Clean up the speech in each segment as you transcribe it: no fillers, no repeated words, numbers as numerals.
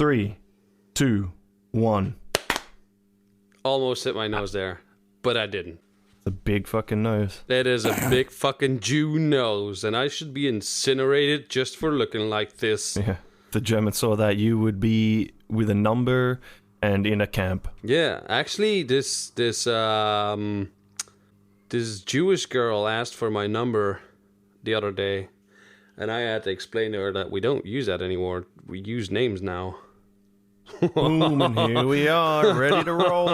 3, 2, 1. Almost hit my nose there, but I didn't. It's a big fucking nose. That is a big fucking Jew nose, and I should be incinerated just for looking like this. Yeah. If the Germans saw that, you would be with a number and in a camp. Yeah, actually, this Jewish girl asked for my number the other day, and I had to explain to her that we don't use that anymore. We use names now. Boom, and here we are, ready to roll.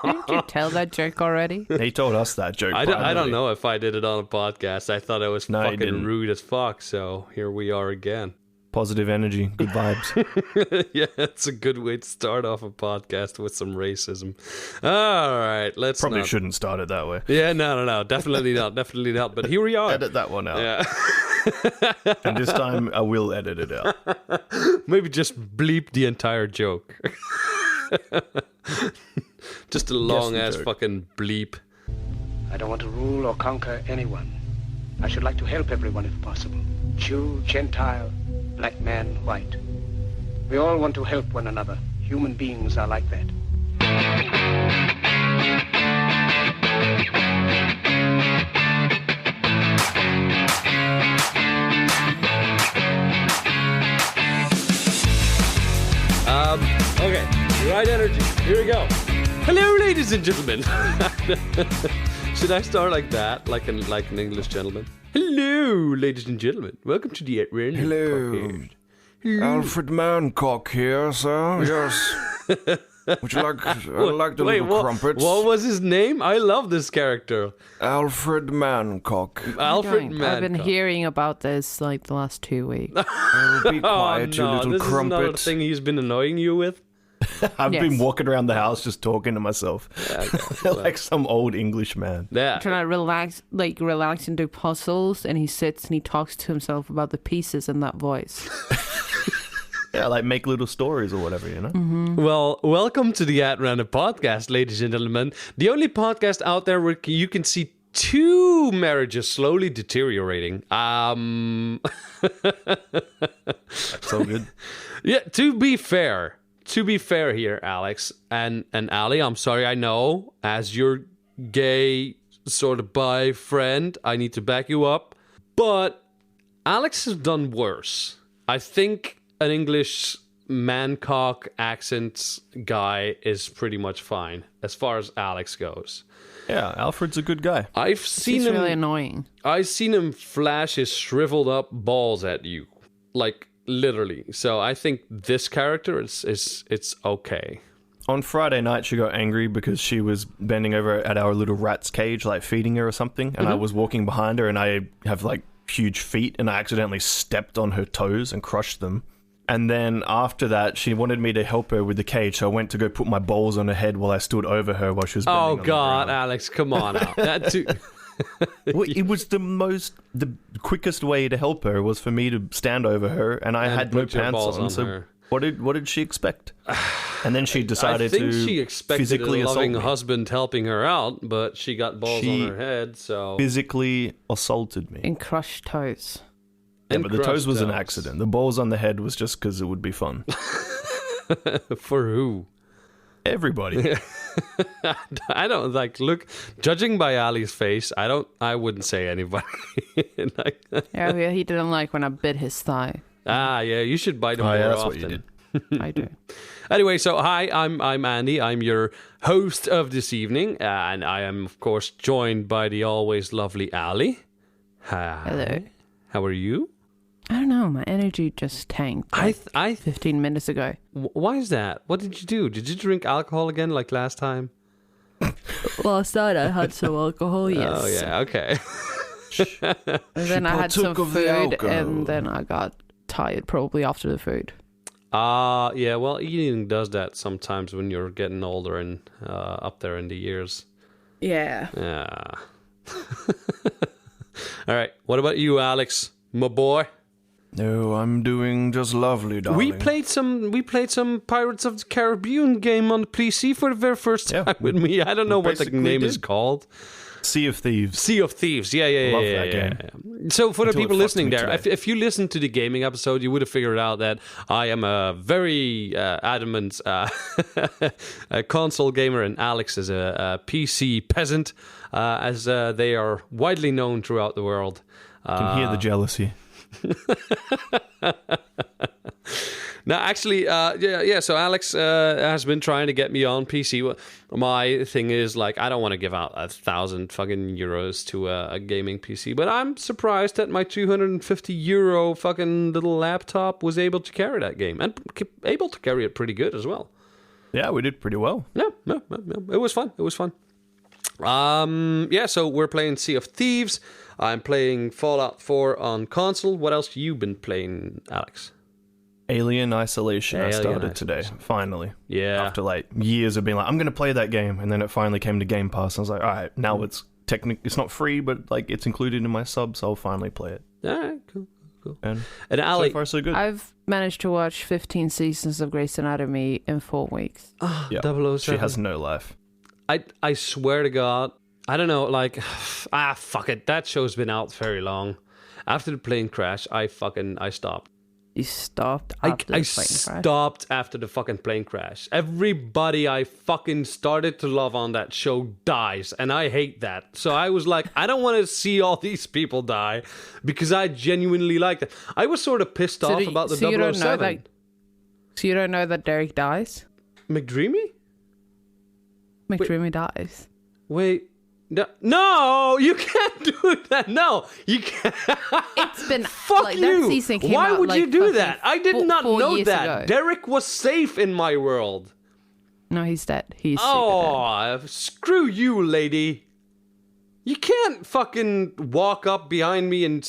Didn't you tell that joke already? He told us that joke. I don't know if I did it on a podcast. I thought I was No, you fucking didn't. rude as fuck, so here we are again. Positive energy, good vibes. Yeah, it's a good way to start off a podcast with some racism. All right, let's Probably not... shouldn't start it that way. Yeah, no, definitely not, definitely not. But here we are. Edit that one out. Yeah. And this time I will edit it out. Maybe just bleep the entire joke. Just a long ass joke. fucking bleep. I don't want to rule or conquer anyone. I should like to help everyone if possible. Jew, Gentile, black man, white. We all want to help one another. Human beings are like that. Okay, right energy. Here we go. Hello, ladies and gentlemen. Should I start like that, like an English gentleman? Hello, ladies and gentlemen. Welcome to the Random Podcast. Alfred Mancock here, sir. Yes. Would you like? I'd like the little crumpets. What was his name? I love this character. Alfred Mancock. Alfred Don't. I've been Mancock. hearing about this like the last 2 weeks. Oh, be quiet, you little this is another crumpet. thing he's been annoying you with. I've Yes. been walking around the house just talking to myself, Yeah, okay. like some old English man. Yeah. Trying to relax and do puzzles, and he sits and he talks to himself about the pieces in that voice. Yeah, like make little stories or whatever, you know. Well, welcome to the At Random Podcast, ladies and gentlemen. The only podcast out there where you can see two marriages slowly deteriorating. So good. Yeah, to be fair here, Alex and Ali, I'm sorry, I know, as your gay sort of bi friend, I need to back you up. But Alex has done worse. I think an English mancock accent guy is pretty much fine as far as Alex goes. Yeah, Alfred's a good guy. I've seen He's him. really annoying. I've seen him flash his shriveled up balls at you, like literally. So I think this character it's okay. On Friday night, she got angry because she was bending over at our little rat's cage, like feeding her or something. And I was walking behind her, and I have like huge feet, and I accidentally stepped on her toes and crushed them. And then after that, she wanted me to help her with the cage, so I went to go put my balls on her head while I stood over her while she was bending Oh on the God, ground. Alex, come on now. That too. Well, it was the quickest way to help her was for me to stand over her, and I And had no put your pants balls on. on So her. what did she expect? And then she I decided think to she expected physically a assault loving me. husband helping her out, but she got balls She- on her head. So Physically assaulted me. And crushed toes. Yeah, And but the toes crushed was an toes. accident. The balls on the head was just because it would be fun. For who? Everybody. I don't like look. Judging by Ali's face, I wouldn't say anybody. Like, Yeah, he didn't like when I bit his thigh. yeah, you should bite him Oh, more yeah, that's often. what you did. I do. Anyway, so hi, I'm Andy. I'm your host of this evening, and I am of course joined by the always lovely Ali. Hi. Hello. How are you? I don't know. My energy just tanked. I 15 minutes ago. why is that? What did you do? Did you drink alcohol again like last time? Last night I had some alcohol, yes. Oh yeah, okay. And then I had some partook of the food, alcohol. and then I got tired probably after the food. Yeah. Well, eating does that sometimes when you're getting older and up there in the years. Yeah. Yeah. All right. What about you, Alex, my boy? No, I'm doing just lovely, darling. We played some Pirates of the Caribbean game on the PC for the very first Yeah, time with me. I don't know what the basically name is did. called. Sea of Thieves. Sea of Thieves. Yeah. Love yeah, that yeah, game. yeah. So for the Until it people fucked listening me there, today. if you listened to the gaming episode, you would have figured out that I am a very adamant console gamer, and Alex is a PC peasant, as they are widely known throughout the world. I can hear the jealousy. No, actually, yeah. So Alex has been trying to get me on PC. My thing is, like, I don't want to give out 1,000 fucking euros to a gaming PC, but I'm surprised that my 250 euro fucking little laptop was able to carry that game, and able to carry it pretty good as well. Yeah, we did pretty well. Yeah. It was fun. Yeah, so we're playing Sea of Thieves. I'm playing Fallout 4 on console. What else you been playing, Alex? Alien Isolation. I started today, Isolation. finally. Yeah. After like years of being like, I'm going to play that game. And then it finally came to Game Pass. I was like, all right, now it's not free, but like it's included in my sub, so I'll finally play it. All right, cool. And Ali, so far, so good. I've managed to watch 15 seasons of Grey's Anatomy in 4 weeks. Yeah. 007. She has no life. I swear to God, I don't know, like, fuck it. That show's been out very long. After the plane crash, I stopped. You stopped I after the plane crash? stopped after the fucking plane crash. Everybody I fucking started to love on that show dies, and I hate that. So I was like, I don't want to see all these people die, because I genuinely like that. I was sort of pissed off about the 007. So you don't know that Derek dies? McDreamy? McDreamy dies. Wait. No, you can't do that. No, you can't. It's been Fuck like, you. That season came Why out, would like, you do fucking that? I did not 4 know years that. ago. Derek was safe in my world. No, he's dead. He's super dead. Oh, screw you, lady. You can't fucking walk up behind me and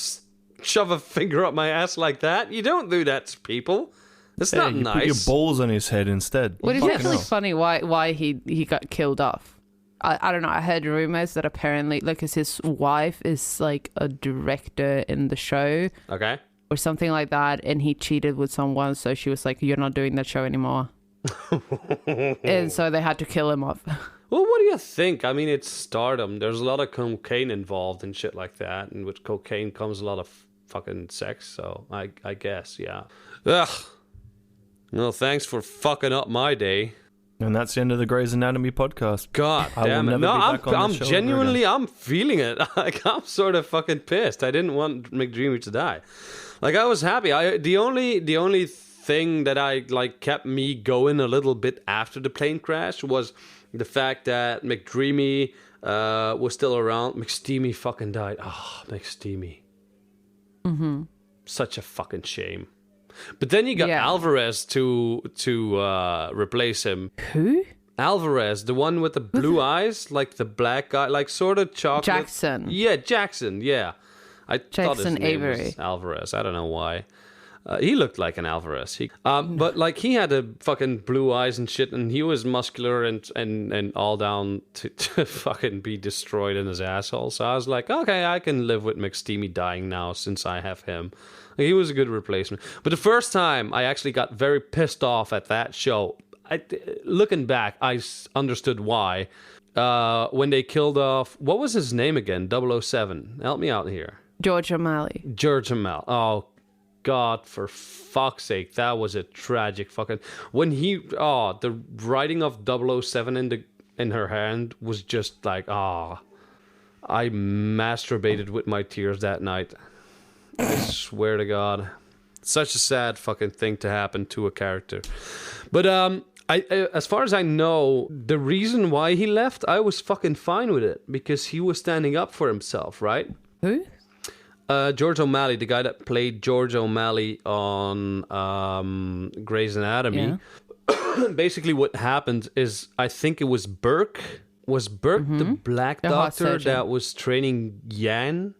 shove a finger up my ass like that. You don't do that to people. It's not you nice. put your balls on his head instead. Well, it's Fucking actually hell. funny why he got killed off. I don't know. I heard rumors that apparently, like, 'cause his wife is like a director in the show Okay. or something like that, and he cheated with someone, so she was like, "You're not doing that show anymore," and so they had to kill him off. Well, what do you think? I mean, it's stardom. There's a lot of cocaine involved and shit like that, and with cocaine comes a lot of fucking sex. So I guess, yeah. Ugh. Well, thanks for fucking up my day. And that's the end of the Grey's Anatomy podcast. God I will damn it! never No, be back on I'm this show ever genuinely, I'm feeling it. Like, I'm sort of fucking pissed. I didn't want McDreamy to die. Like, I was happy. The only thing that I like kept me going a little bit after the plane crash was the fact that McDreamy was still around. McSteamy fucking died. Oh, McSteamy. Mm-hmm. Such a fucking shame. But then you got Alvarez to replace him. Who? Alvarez, the one with the blue eyes, like the black guy, like sort of chocolate. Jackson. Yeah, Jackson. Yeah, I thought his Jackson name Avery. was Alvarez. I don't know why. He looked like an Alvarez. But like he had a fucking blue eyes and shit, and he was muscular and all down to fucking be destroyed in his asshole. So I was like, okay, I can live with McSteamy dying now since I have him. He was a good replacement. But the first time I actually got very pissed off at that show, looking back, I understood why. When they killed off, what was his name again? 007. Help me out here. George O'Malley. George O'Malley. Oh, God, for fuck's sake. That was a tragic fucking... When the writing of 007 in her hand was just like, I masturbated with my tears that night. I swear to God. Such a sad fucking thing to happen to a character. But as far as I know, the reason why he left, I was fucking fine with it. Because he was standing up for himself, right? Who? George O'Malley, the guy that played George O'Malley on Grey's Anatomy. Yeah. Basically what happened is, I think it was Burke. Was Burke the black doctor that was training Yang?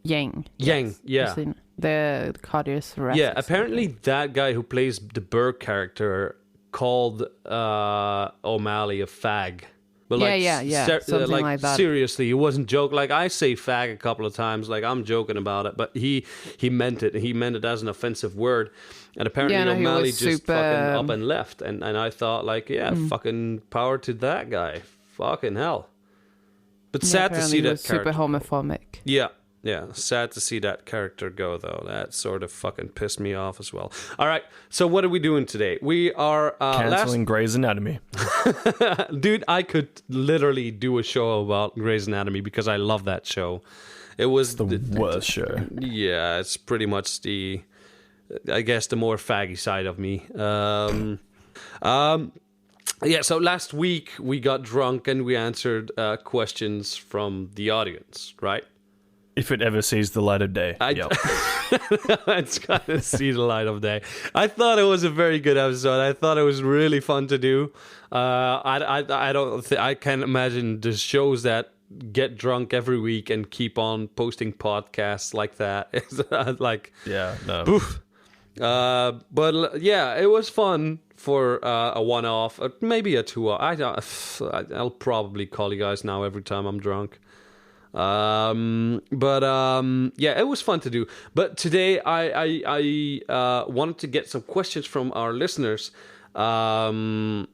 Yang, yes. Yeah. The cardiothoracic. Yeah, apparently that guy who plays the Burke character called O'Malley a fag. But something like that. Seriously, it wasn't joke. Like, I say fag a couple of times, like I'm joking about it, but he meant it. He meant it as an offensive word. And apparently O'Malley just fucking up and left. And I thought, like, fucking power to that guy. Fucking hell. But sad to see apparently that was super character. homophobic. Yeah. Sad to see that character go, though. That sort of fucking pissed me off as well. All right, so what are we doing today? We are Canceling Grey's Anatomy. Dude, I could literally do a show about Grey's Anatomy because I love that show. It was The worst show. Yeah, it's pretty much the more faggy side of me. Yeah, so last week we got drunk and we answered questions from the audience, right? If it ever sees the light of day. Yep. It's gonna see the light of day. I thought it was a very good episode. I thought it was really fun to do. I can't imagine the shows that get drunk every week and keep on posting podcasts like that. It's like, Yeah, no. poof. But yeah, it was fun for a one-off, maybe a two-off. I'll probably call you guys now every time I'm drunk. Yeah, it was fun to do. But today I wanted to get some questions from our listeners, and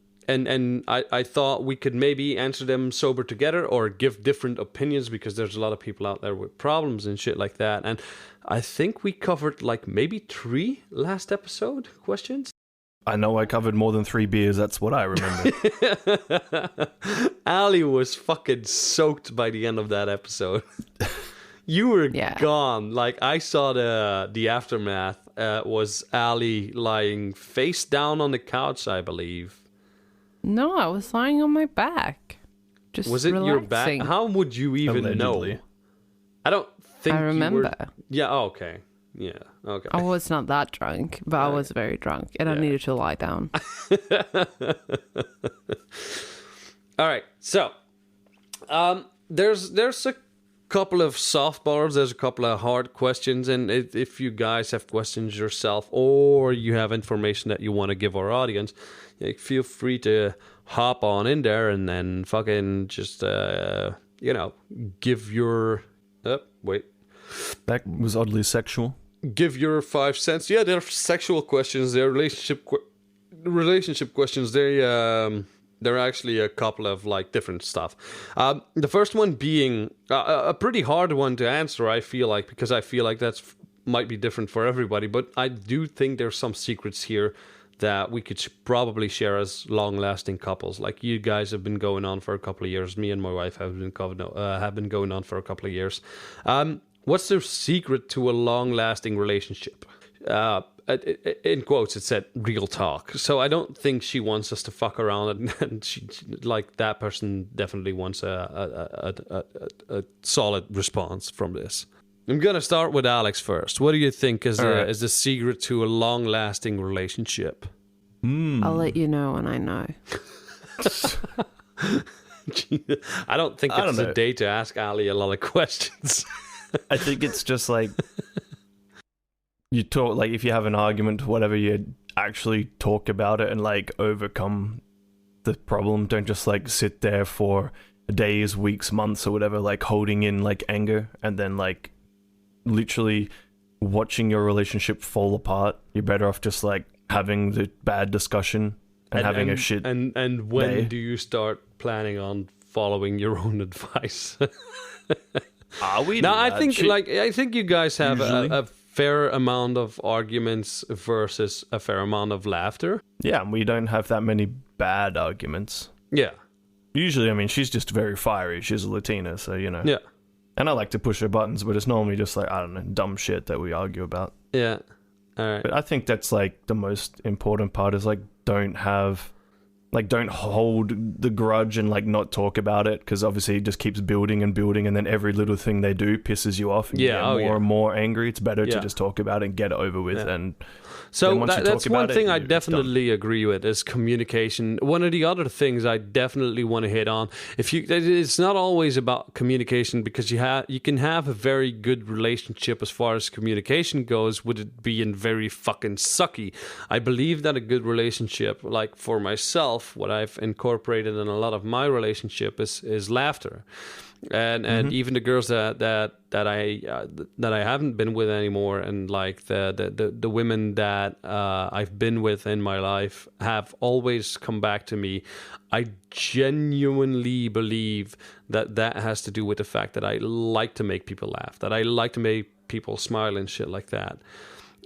I thought we could maybe answer them sober together or give different opinions because there's a lot of people out there with problems and shit like that. And I think we covered like maybe 3 last episode questions. I know I covered more than 3 beers. That's what I remember. Ali was fucking soaked by the end of that episode. You were gone. Like, I saw the aftermath. Was Ali lying face down on the couch, I believe. No, I was lying on my back. Just was it relaxing. your back? How would you even Allegedly. know? I don't think I remember. Yeah, okay. Yeah, okay. I was not that drunk, but I was very drunk, and I needed to lie down. All right, so there's a couple of softballs, there's a couple of hard questions, and if you guys have questions yourself or you have information that you want to give our audience, feel free to hop on in there and then fucking just give your That was oddly sexual. give your 5 cents. Yeah, they're sexual questions, they're relationship questions. They're actually a couple of like different stuff. The first one being a pretty hard one to answer, I feel like, because I feel like that's might be different for everybody. But I do think there's some secrets here that we could probably share as long-lasting couples. Like, you guys have been going on for a couple of years. Me and my wife have been going on for a couple of years. What's the secret to a long-lasting relationship? In quotes, it said real talk. So I don't think she wants us to fuck around, and she like that person definitely wants a solid response from this. I'm gonna start with Alex first. What do you think is the secret to a long-lasting relationship? I'll let you know when I know. I don't think it's a day to ask Ali a lot of questions. I think it's just like you talk, like if you have an argument or whatever, you actually talk about it and like overcome the problem. Don't just like sit there for days, weeks, months or whatever, like holding in like anger and then like literally watching your relationship fall apart. You're better off just like having the bad discussion and having a shit. And when day. do you start planning on following your own advice? We now, I think you guys have a fair amount of arguments versus a fair amount of laughter. Yeah, and we don't have that many bad arguments. Yeah. Usually, I mean, she's just very fiery. She's a Latina, so, you know. Yeah. And I like to push her buttons, but it's normally just like, I don't know, dumb shit that we argue about. Yeah. All right. But I think that's like the most important part is like don't hold the grudge and like not talk about it, because obviously it just keeps building and building, and then every little thing they do pisses you off and you get more and more angry. It's better to just talk about it and get it over with. And so that's one thing I definitely agree with is communication. One of the other things I definitely want to hit on, it's not always about communication, because you can have a very good relationship as far as communication goes with it being very fucking sucky. I believe that a good relationship, like for myself, myself, what I've incorporated in a lot of my relationship is laughter. And even the girls that I haven't been with anymore, and like the women that I've been with in my life have always come back to me. I genuinely believe that has to do with the fact that I like to make people laugh, that I like to make people smile and shit like that.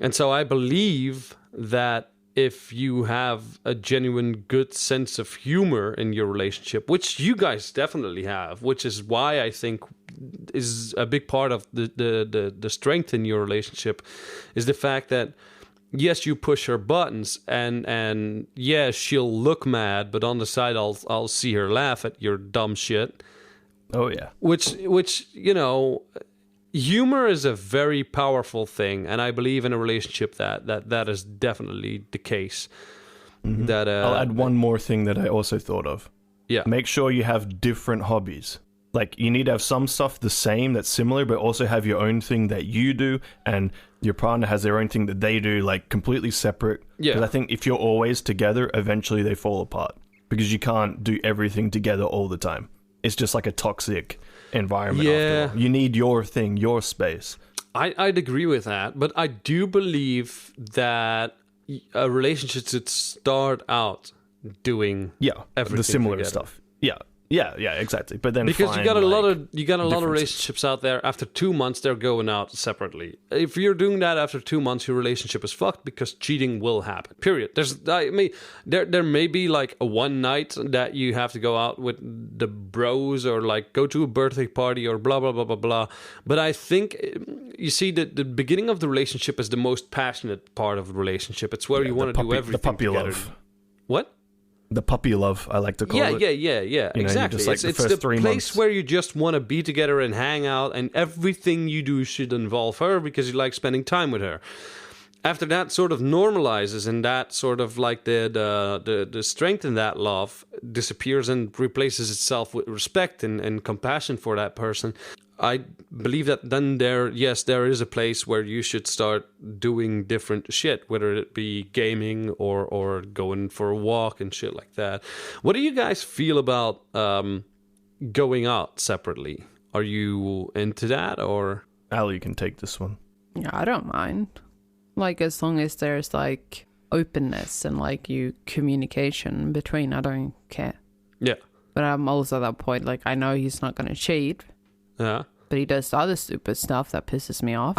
And so I believe that if you have a genuine good sense of humor in your relationship, which you guys definitely have, which is why I think is a big part of the strength in your relationship, is the fact that, yes, you push her buttons, and yeah, she'll look mad, but on the side I'll see her laugh at your dumb shit. Oh yeah. Which you know, humor is a very powerful thing, and I believe in a relationship that is definitely the case. That I'll add one more thing that I also thought of. Yeah. Make sure you have different hobbies. Like, you need to have some stuff the same that's similar, but also have your own thing that you do, and your partner has their own thing that they do, like completely separate. Yeah. Because I think if you're always together, eventually they fall apart, because you can't do everything together all the time. It's just like a toxic environment. Yeah. After all. You need your thing, your space. I'd agree with that, but I do believe that a relationship should start out doing everything the similar together. stuff. Yeah, exactly. But then because you got a lot of differences. relationships out there. After 2 months, they're going out separately. If you're doing that after 2 months, your relationship is fucked, because cheating will happen. Period. There may be like a one night that you have to go out with the bros, or like go to a birthday party, or blah blah blah blah blah. But I think, you see, the beginning of the relationship is the most passionate part of the relationship. It's where you want to do everything the puppy together. love. What? The puppy love, I like to call it. Yeah, exactly. just like It's the the first 3 place months. where you just want to be together and hang out, and everything you do should involve her because you like spending time with her. After that sort of normalizes, and that sort of like the strength in that love disappears and replaces itself with respect and compassion for that person, I believe that then there is a place where you should start doing different shit, whether it be gaming or going for a walk and shit like that. What do you guys feel about going out separately? Are you into that, or? Ali, you can take this one. Yeah, I don't mind. Like, as long as there's like openness and like communication between, I don't care. Yeah. But I'm also at that point, like, I know he's not going to cheat, Yeah. but he does other stupid stuff that pisses me off.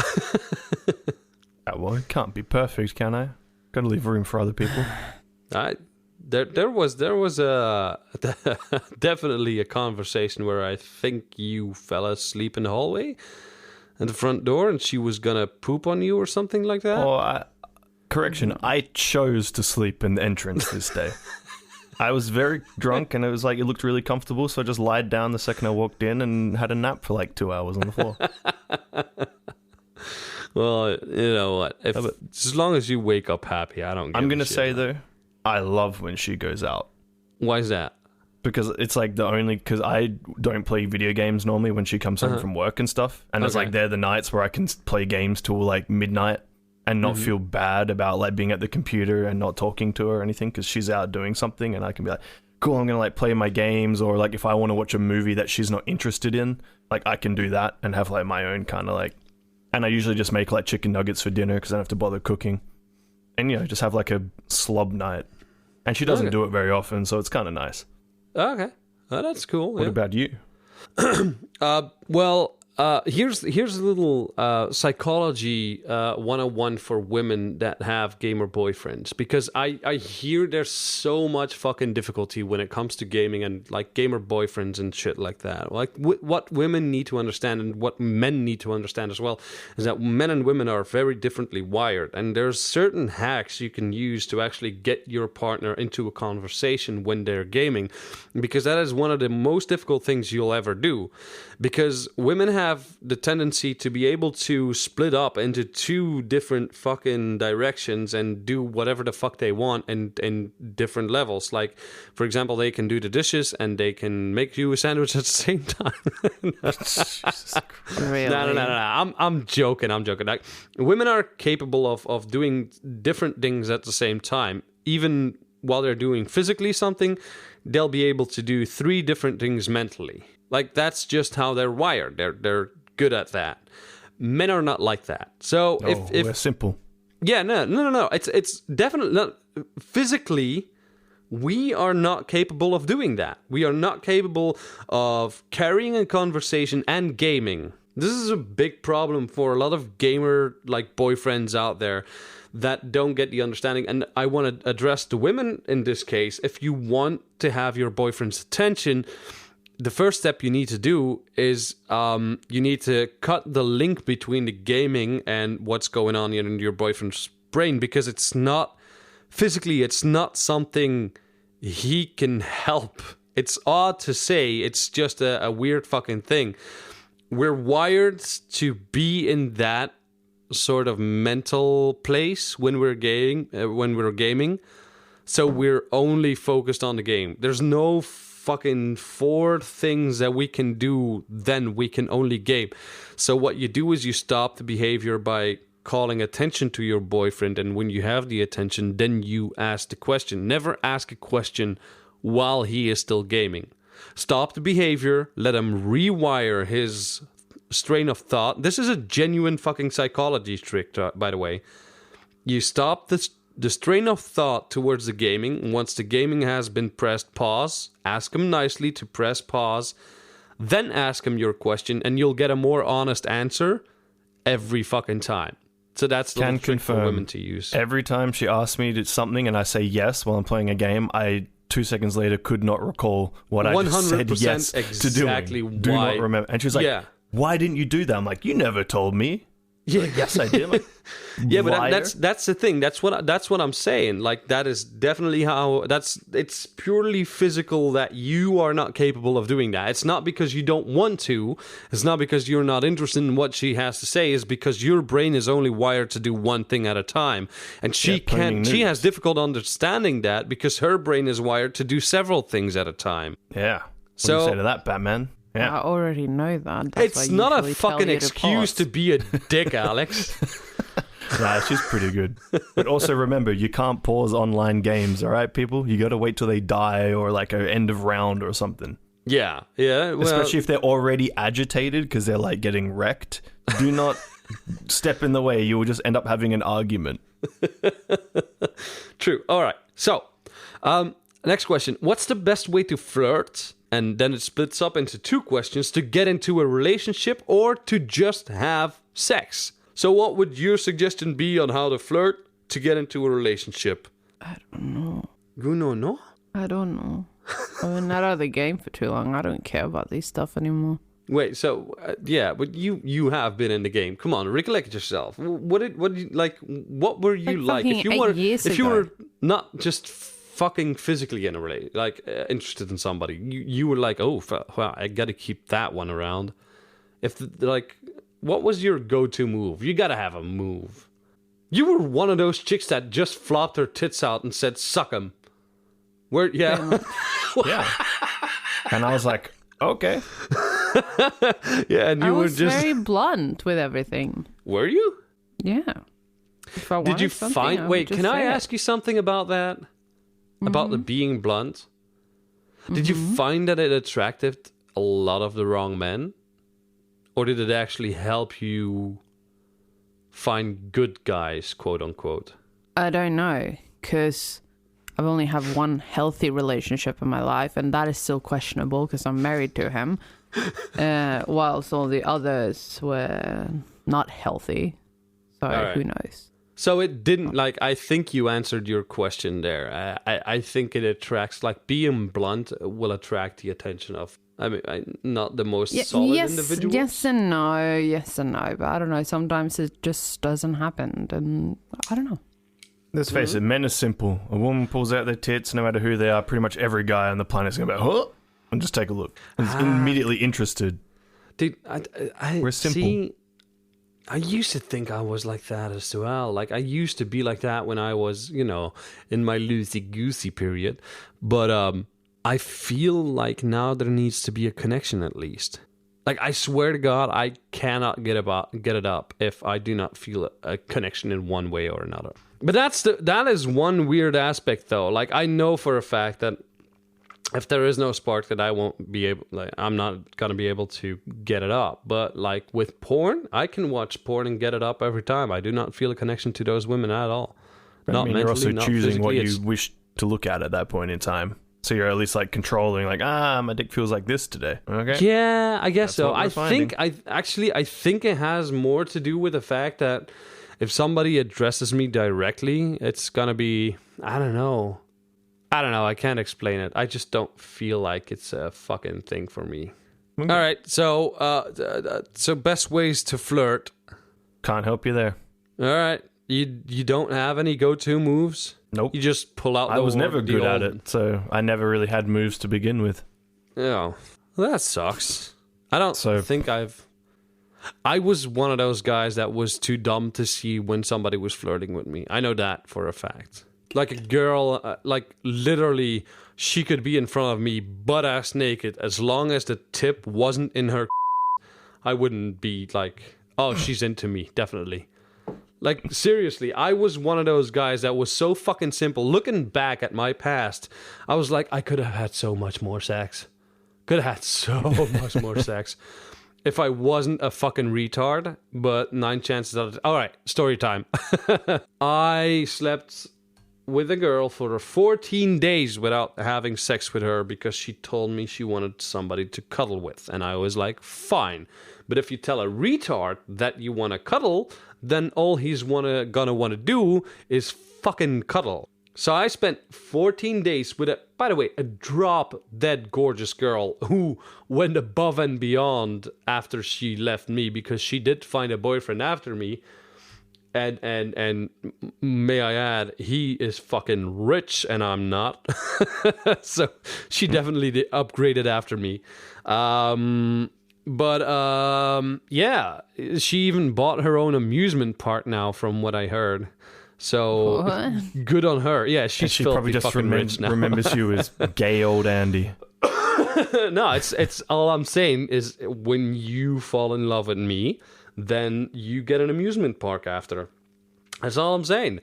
Well, it can't be perfect, can I? Gotta leave room for other people. There was a definitely a conversation where I think you fell asleep in the hallway at the front door, and she was gonna poop on you or something like that. Correction, I chose to sleep in the entrance this day. I was very drunk, and it was like, it looked really comfortable, so I just lied down the second I walked in and had a nap for like 2 hours on the floor. Well, you know what? As long as you wake up happy, I don't give I'm gonna a shit. say though, I love when she goes out. Why is that? Because it's like because I don't play video games normally when she comes home from work and stuff. And it's Okay. like, they're the nights where I can play games till like midnight and not feel bad about like being at the computer and not talking to her or anything, because she's out doing something, and I can be like, cool, I'm gonna like play my games, or like if I want to watch a movie that she's not interested in, like I can do that and have like my own kind of like, and I usually just make like chicken nuggets for dinner because I don't have to bother cooking, and just have like a slob night. And she doesn't Okay. do it very often, so it's kind of nice. Okay, that's cool. What yeah. about you? Here's a little psychology 101 for women that have gamer boyfriends, because I hear there's so much fucking difficulty when it comes to gaming and like gamer boyfriends and shit like that. Like what women need to understand, and what men need to understand as well, is that men and women are very differently wired, and there's certain hacks you can use to actually get your partner into a conversation when they're gaming, because that is one of the most difficult things you'll ever do, because women have the tendency to be able to split up into two different fucking directions and do whatever the fuck they want in different levels. Like, for example, they can do the dishes and they can make you a sandwich at the same time. Really? No. I'm joking. Like, women are capable of doing different things at the same time, even while they're doing physically something, they'll be able to do 3 different things mentally. Like, that's just how they're wired. They're good at that. Men are not like that. So if we're simple. yeah, no. It's definitely not physically. We are not capable of doing that. We are not capable of carrying a conversation and gaming. This is a big problem for a lot of gamer like boyfriends out there that don't get the understanding. And I want to address the women in this case. If you want to have your boyfriend's attention, the first step you need to do is you need to cut the link between the gaming and what's going on in your boyfriend's brain, because it's not physically, it's not something he can help. It's odd to say, it's just a weird fucking thing. We're wired to be in that sort of mental place when we're gaming. So we're only focused on the game. There's no fucking 4 things that we can do, then we can only game. So what you do is you stop the behavior by calling attention to your boyfriend, and when you have the attention, then you ask the question. Never ask a question while he is still gaming. Stop the behavior, let him rewire his strain of thought. This is a genuine fucking psychology trick, by the way. You stop the strain of thought towards the gaming. Once the gaming has been pressed pause, ask him nicely to press pause, then ask him your question, and you'll get a more honest answer every fucking time. So that's the little trick for women to use. Every time she asks me to something and I say yes while I'm playing a game, I 2 seconds later could not recall what I just said yes to doing. Exactly why. Do not remember. And she was like, why didn't you do that? I'm like, you never told me. Yeah, like, yes, I did. Like, yeah, but that's the thing. That's what I'm saying. Like, that is definitely how. It's purely physical that you are not capable of doing that. It's not because you don't want to. It's not because you're not interested in what she has to say. It's because your brain is only wired to do one thing at a time, and she can't. She has difficult understanding that because her brain is wired to do several things at a time. Yeah. What do you say to that, Batman? Yeah. I already know that. That's it's not a fucking excuse to be a dick, Alex. Nah, she's pretty good. But also remember, you can't pause online games, all right, people? You got to wait till they die or like an end of round or something. Yeah. Well, especially if they're already agitated because they're like getting wrecked. Do not step in the way. You will just end up having an argument. True. All right. So, next question. What's the best way to flirt? And then it splits up into 2 questions: to get into a relationship or to just have sex. So what would your suggestion be on how to flirt to get into a relationship? I don't know. You don't know? I don't know. I've been out of the game for too long. I don't care about this stuff anymore. Wait, so yeah, but you have been in the game. Come on, recollect yourself. What did you like? What were you like? If you were not just fucking physically in a relationship, like interested in somebody, you were like, oh, wow, I gotta keep that one around. What was your go-to move? You gotta have a move. You were one of those chicks that just flopped her tits out and said, "Suck 'em." Yeah. Yeah. And I was like, okay. Yeah, and I you were was just very blunt with everything. Were you? Yeah. If I Did you wanted something, find? Wait, can I ask you something about that? About the being blunt? Did you find that it attracted a lot of the wrong men? Or did it actually help you find good guys, quote unquote? I don't know, because I've only had one healthy relationship in my life, and that is still questionable because I'm married to him, whilst all the others were not healthy. So who knows? So it didn't, like, I think you answered your question there. I think it attracts, like, being blunt will attract the attention of, I mean, not the most solid individuals. Yes and no, but I don't know. Sometimes it just doesn't happen, and I don't know. Let's face it, men are simple. A woman pulls out their tits, no matter who they are, pretty much every guy on the planet is going to be like, huh? And just take a look. And immediately interested. Dude, we're simple. See, I used to think I was like that as well. Like, I used to be like that when I was, in my loosey-goosey period. But I feel like now there needs to be a connection at least. Like, I swear to God, I cannot get it up if I do not feel a connection in one way or another. But that is one weird aspect though. Like I know for a fact that if there is no spark, that I won't be able, like I'm not gonna be able to get it up. But like with porn, I can watch porn and get it up every time. I do not feel a connection to those women at all. But Not I mean, mentally, you're also not choosing what physically. you wish to look at that point in time. So you're at least like controlling, like, my dick feels like this today. Okay. Yeah, I guess That's so. what we're I think I think it has more to do with the fact that if somebody addresses me directly, it's gonna be I don't know. I can't explain it. I just don't feel like it's a fucking thing for me. Okay. All right, so best ways to flirt. Can't help you there. All right, you don't have any go-to moves. Nope. You just pull out. I was never good at it, so I never really had moves to begin with. Yeah, well, that sucks. I don't So- think I was one of those guys that was too dumb to see when somebody was flirting with me. I know that for a fact. Like a girl, like literally, she could be in front of me butt-ass naked. As long as the tip wasn't in her, I wouldn't be like, oh, she's into me, definitely. Like, seriously, I was one of those guys that was so fucking simple. Looking back at my past, I was like, I could have had so much more sex. Could have had so much more sex if I wasn't a fucking retard. But 9 chances out of... All right, story time. I slept with a girl for 14 days without having sex with her because she told me she wanted somebody to cuddle with. And I was like, fine. But if you tell a retard that you want to cuddle, then all he's gonna want to do is fucking cuddle. So I spent 14 days with by the way, a drop dead gorgeous girl who went above and beyond after she left me because she did find a boyfriend after me. And may I add, he is fucking rich and I'm not. So she definitely upgraded after me. Yeah, she even bought her own amusement park now, from what I heard. So What? good on her. Yeah, she's She filthy probably just fucking rich now. remembers you as gay old Andy. No, it's all I'm saying is when you fall in love with me, then you get an amusement park after. That's all I'm saying.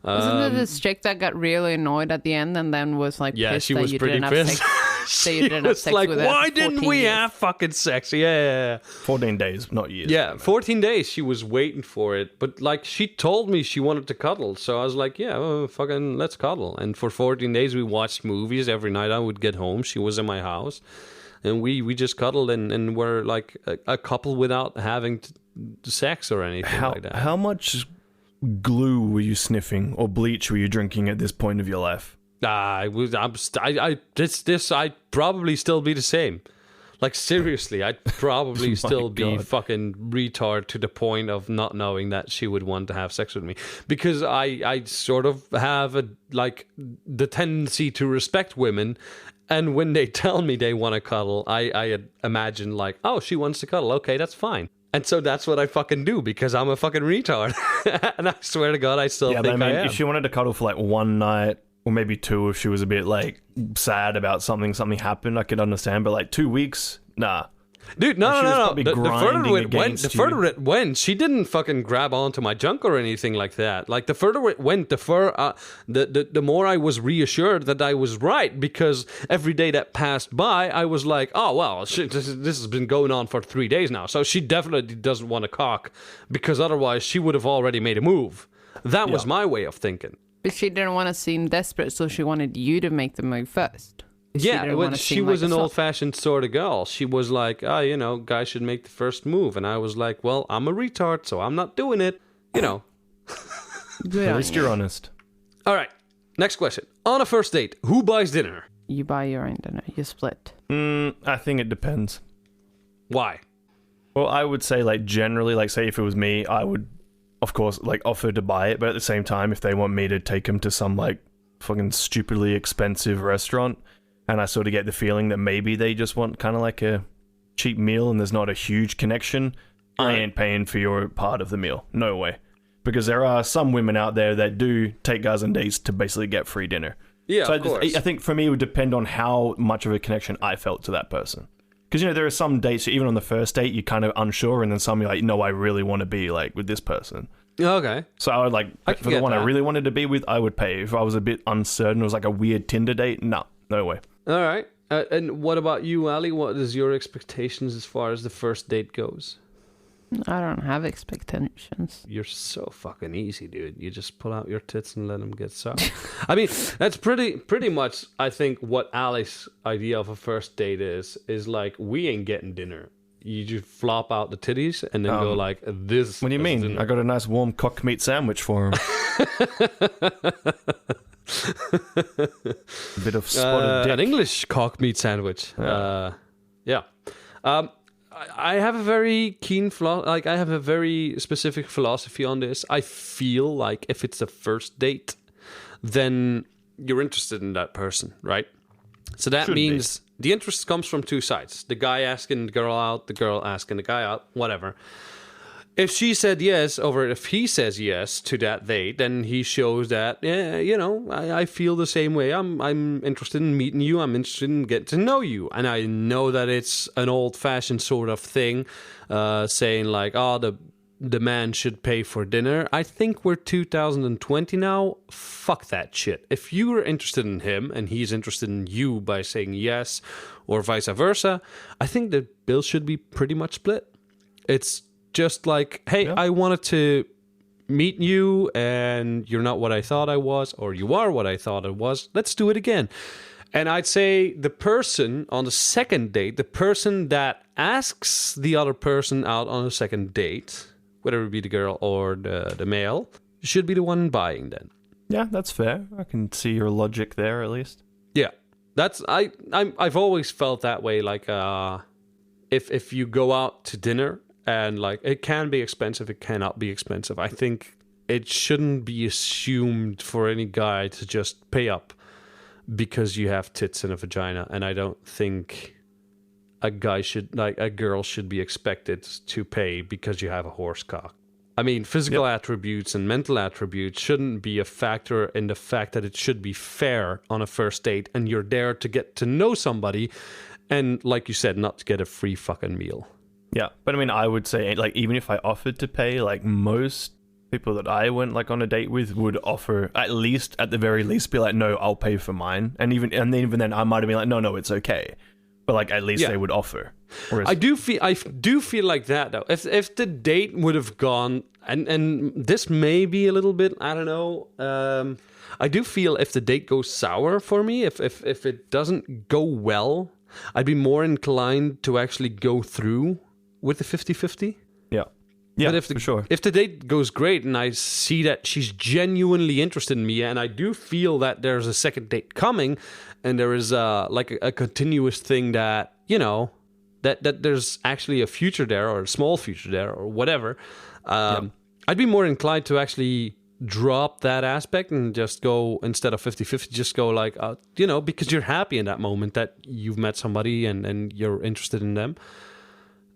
Wasn't it this chick that got really annoyed at the end and then was like Yeah, pissed she that was you pretty didn't have pissed. sex? So you She didn't have was sex like, with her why for didn't 14 we years?" have fucking sex? Yeah. 14 days, not years. Yeah, 14 days she was waiting for it. But like she told me she wanted to cuddle. So I was like, yeah, well, fucking let's cuddle. And for 14 days we watched movies. Every night I would get home. She was in my house. And we just cuddled and were like a couple without having sex or anything like that. How much glue were you sniffing or bleach were you drinking at this point of your life? I'd probably still be the same. Like seriously, I'd probably still be God. fucking retard to the point of not knowing that she would want to have sex with me, because I sort of have the tendency to respect women, and when they tell me they want to cuddle, I imagine like, oh, she wants to cuddle, okay, that's fine. And so that's what I fucking do because I'm a fucking retard. And I swear to God, I still Yeah, think but I mean, I am. if she wanted to cuddle for like one night or maybe two, if she was a bit like sad about something happened, I could understand. But like 2 weeks, nah. Dude, She was no. probably The grinding further it went, she didn't fucking grab onto my junk or anything like that. Like the further it went, the more I was reassured that I was right, because every day that passed by, I was like, oh well, this has been going on for 3 days now, so she definitely doesn't want to cock, because otherwise she would have already made a move. That was my way of thinking. But she didn't want to seem desperate, so she wanted you to make the move first. Yeah, didn't wanna she seem was like an a soft- old-fashioned sort of girl. She was like, oh, guys should make the first move. And I was like, well, I'm a retard, so I'm not doing it. Good At on least you. you're honest. All right, next question. On a first date, who buys dinner? You buy your own dinner. You split. I think it depends. Why? Well, I would say like generally, like say if it was me, I would, of course, like offer to buy it. But at the same time, if they want me to take them to some like fucking stupidly expensive restaurant, and I sort of get the feeling that maybe they just want kind of like a cheap meal and there's not a huge connection, I ain't paying for your part of the meal. No way. Because there are some women out there that do take guys on dates to basically get free dinner. Yeah, So of course. I think for me it would depend on how much of a connection I felt to that person. Because, there are some dates, even on the first date, you're kind of unsure, and then some you're like, no, I really want to be like with this person. Okay. So I would like, I for can the get one I that. really wanted to be with, I would pay. If I was a bit uncertain, it was like a weird Tinder date, no way. All right. And what about you, Ali? What is your expectations as far as the first date goes? I don't have expectations. You're so fucking easy, dude. You just pull out your tits and let them get sucked. I mean, that's pretty much, I think, what Ali's idea of a first date is like, we ain't getting dinner. You just flop out the titties and then go like, this. What do you is mean? dinner. I got a nice warm cock meat sandwich for him. A bit of spotted dick. An English cock meat sandwich. Yeah. I have a very I have a very specific philosophy on this. I feel like if it's a first date, then you're interested in that person, right? So that Should means the interest comes from two sides. The guy asking the girl out, the girl asking the guy out, whatever. If she said yes, or if he says yes to that date, then he shows that, yeah, you know, I feel the same way. I'm interested in meeting you. I'm interested in getting to know you. And I know that it's an old-fashioned sort of thing, saying like, oh, the man should pay for dinner. I think we're 2020 now. Fuck that shit. If you are interested in him and he's interested in you by saying yes, or vice versa, I think the bill should be pretty much split. It's just like, hey, Yeah. I wanted to meet you and you're not what I thought I was, or you are what I thought I was. Let's do it again. And I'd say the person on the second date, the person that asks the other person out on a second date, whether it be the girl or the male, should be the one buying then. Yeah, that's fair. I can see your logic there at least. Yeah, that's I've always felt that way. Like, if you go out to dinner and like it can be expensive, it cannot be expensive. I think it shouldn't be assumed for any guy to just pay up because you have tits and a vagina, and I don't think a girl should be expected to pay because you have a horse cock. I mean, physical attributes and mental attributes shouldn't be a factor in the fact that it should be fair on a first date and you're there to get to know somebody and, like you said, not to get a free fucking meal. Yeah, but I mean, I would say, like, even if I offered to pay, like, most people that I went, like, on a date with would offer, at the very least, be like, no, I'll pay for mine. And even then, I might have been like, no, it's okay. But, like, at least they would offer. Whereas, I do feel like that, though. If the date would have gone, and this may be a little bit, I don't know, I do feel if the date goes sour for me, if it doesn't go well, I'd be more inclined to actually go through with the 50-50. Yeah, but for sure. If the date goes great and I see that she's genuinely interested in me, and I do feel that there's a second date coming, and there is like a continuous thing that, you know, that there's actually a future there, or a small future there, or whatever, I'd be more inclined to actually drop that aspect and just go, instead of 50-50, just go like, you know, because you're happy in that moment that you've met somebody and you're interested in them.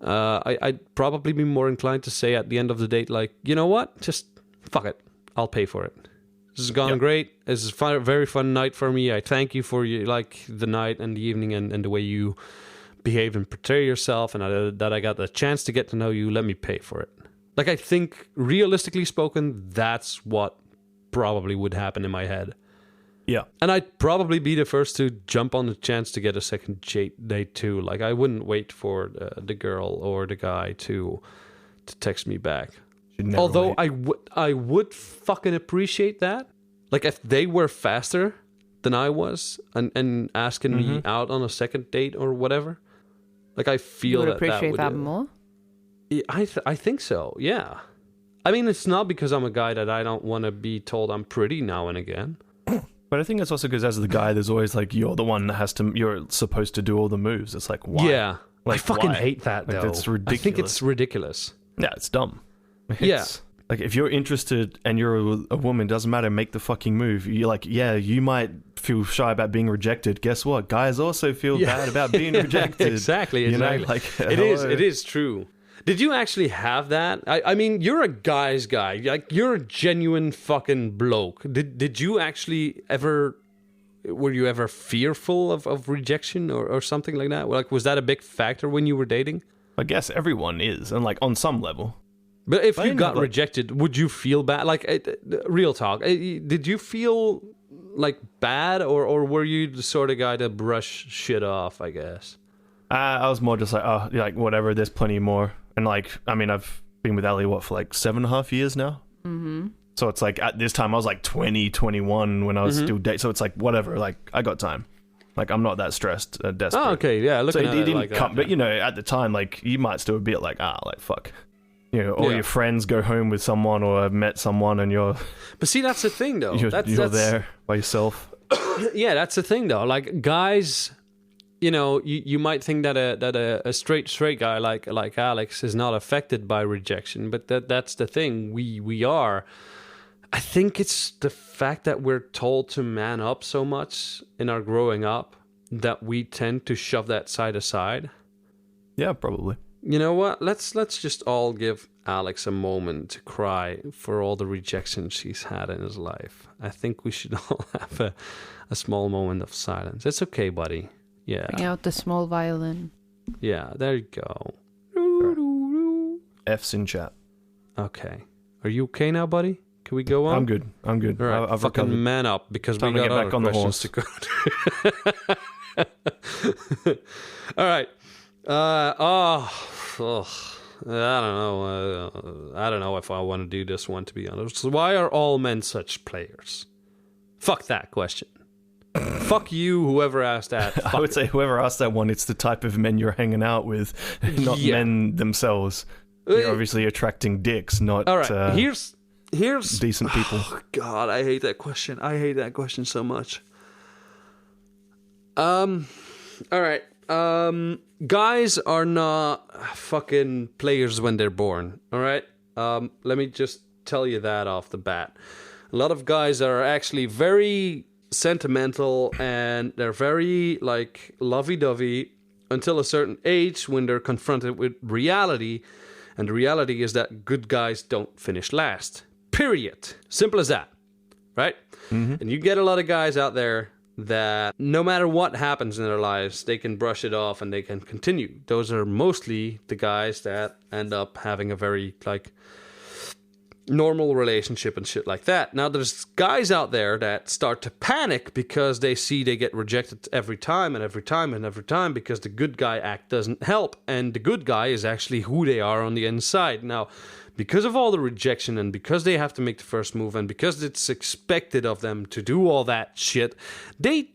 I'd probably be more inclined to say at the end of the date, like, you know what, just fuck it, I'll pay for it. This has gone great. This is a very fun night for me. I thank you for the night and the evening and the way you behave and portray yourself, and that I got the chance to get to know you. Let me pay for it. Like, I think, realistically spoken, that's what probably would happen in my head. Yeah. And I'd probably be the first to jump on the chance to get a second date too. Like, I wouldn't wait for the girl or the guy to text me back. Although I would fucking appreciate that. Like, if they were faster than I was and asking me out on a second date or whatever. Like, I feel you would that appreciate would, that more. I think so. Yeah. I mean, it's not because I'm a guy that I don't want to be told I'm pretty now and again. But I think it's also because as the guy, there's always like, you're the one that you're supposed to do all the moves. It's like, why? Yeah. Like, I fucking why? hate that, Like, though. that's ridiculous. I think it's ridiculous. Yeah, it's dumb. Yeah. Like, if you're interested and you're a woman, doesn't matter, make the fucking move. You're like, yeah, you might feel shy about being rejected. Guess what? Guys also feel bad about being rejected. Exactly. You know, like, it is true. Did you actually have that? I mean, you're a guy's guy. Like, you're a genuine fucking bloke. Did you actually ever... Were you ever fearful of rejection or something like that? Like, was that a big factor when you were dating? I guess everyone is, and like on some level. But if I you didn't got have, like- rejected, would you feel bad? Like, real talk, did you feel like bad, or were you the sort of guy to brush shit off, I guess? I was more just like, oh, like whatever. There's plenty more, and like, I mean, I've been with Ali for like 7.5 years now. Mm-hmm. So it's like at this time I was like 20, 21 when I was still dating. So it's like whatever. Like I got time. Like I'm not that stressed, desperate. Oh, okay, yeah. So Looking it at it didn't like come, that, but you know, at the time, like you might still be like, like fuck. You know, all Yeah. your friends go home with someone or have met someone, and you're But see, that's the thing, though. you're that's there by yourself. Yeah, that's the thing, though. Like guys, you know, you might think that a straight guy like Alex is not affected by rejection, but that's the thing. We are. I think it's the fact that we're told to man up so much in our growing up that we tend to shove that side aside. Yeah, probably. You know what? Let's just all give Alex a moment to cry for all the rejections he's had in his life. I think we should all have a small moment of silence. It's okay, buddy. Yeah. Bring out the small violin. Yeah, there you go. F's in chat. Okay. Are you okay now, buddy? Can we go on? I'm good. I'm good. All right, I've fucking recovered. man up, because Time we to got get other back on the questions to go to. All right. I don't know. I don't know if I want to do this one, to be honest. So why are all men such players? Fuck that question. Fuck you, whoever asked that. I would say whoever asked that one, it's the type of men you're hanging out with, not Yeah. men themselves. You're obviously attracting dicks, not All right. Here's decent people. Oh, God, I hate that question. I hate that question so much. All right. Guys are not fucking players when they're born. All right. Let me just tell you that off the bat. A lot of guys are actually very sentimental, and they're very like lovey-dovey until a certain age when they're confronted with reality. And the reality is that good guys don't finish last. Period. Simple as that. Right? Mm-hmm. And you get a lot of guys out there that no matter what happens in their lives, they can brush it off and they can continue. Those are mostly the guys that end up having a very like normal relationship and shit like that. Now there's guys out there that start to panic because they see they get rejected every time and every time and every time because the good guy act doesn't help, and the good guy is actually who they are on the inside. Now, because of all the rejection and because they have to make the first move and because it's expected of them to do all that shit, they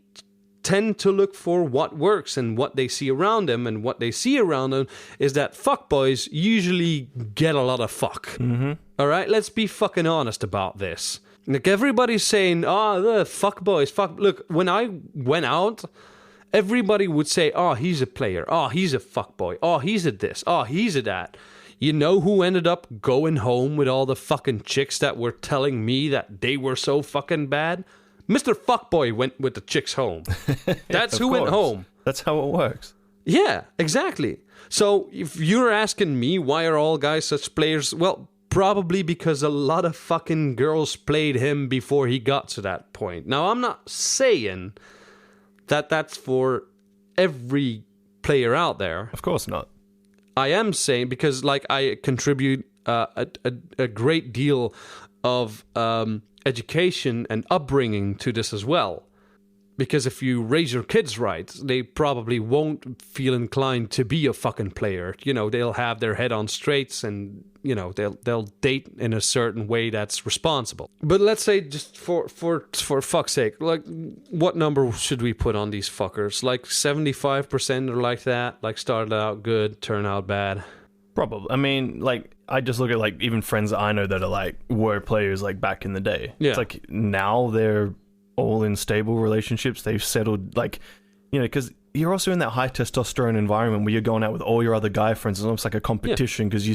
tend to look for what works and what they see around them, and what they see around them is that fuckboys usually get a lot of fuck. Mm-hmm. All right, let's be fucking honest about this. Like everybody's saying, the fuckboys, fuck. Look, when I went out, everybody would say, oh, he's a player. Oh, he's a fuckboy. Oh, he's a this. Oh, he's a that. You know who ended up going home with all the fucking chicks that were telling me that they were so fucking bad? Mr. Fuckboy went with the chicks home. That's who went home. That's how it works. Yeah, exactly. So if you're asking me why are all guys such players, well, probably because a lot of fucking girls played him before he got to that point. Now, I'm not saying that that's for every player out there. Of course not. I am saying because, like, I contribute a great deal of education and upbringing to this as well. Because if you raise your kids right, they probably won't feel inclined to be a fucking player. You know, they'll have their head on straights, and you know they'll date in a certain way that's responsible. But let's say, just for fuck's sake, like, what number should we put on these fuckers? Like 75% are like that, like started out good, turn out bad. Probably. I mean, like, I just look at like even friends that I know that are like were players like back in the day. Yeah. It's like now they're all in stable relationships. They've settled, like, you know, because you're also in that high testosterone environment where you're going out with all your other guy friends. It's almost like a competition because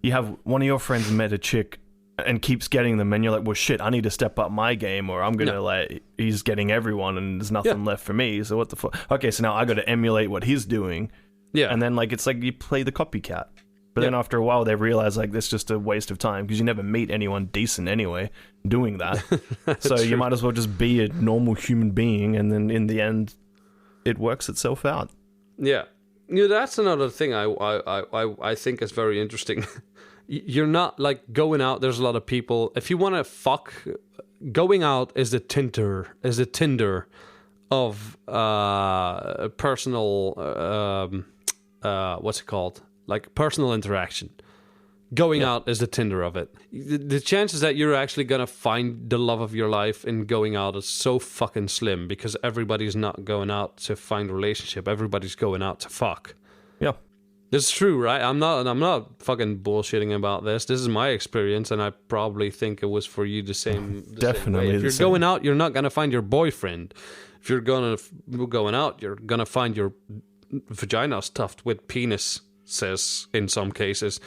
you have one of your friends met a chick and keeps getting them, and you're like, well, shit, I need to step up my game, or I'm gonna like, he's getting everyone and there's nothing left for me. So what the fuck? Okay, so now I got to emulate what he's doing. Yeah, And then like it's like you play the copycat. But then after a while, they realize like that's just a waste of time because you never meet anyone decent anyway doing that. So you might as well just be a normal human being, and then in the end, it works itself out. Yeah, you know, that's another thing I think is very interesting. you're not like going out. There's a lot of people. If you want to fuck, going out is the Tinder of personal what's it called? Like personal interaction. Going out is the Tinder of it. The chances that you're actually gonna find the love of your life in going out is so fucking slim, because everybody's not going out to find a relationship. Everybody's going out to fuck. Yeah. This is true, right? I'm not fucking bullshitting about this. This is my experience, and I probably think it was for you the same. Definitely. Same way. If you're going out, you're not gonna find your boyfriend. If you're going out, you're gonna find your vagina stuffed with penis. Says in some cases.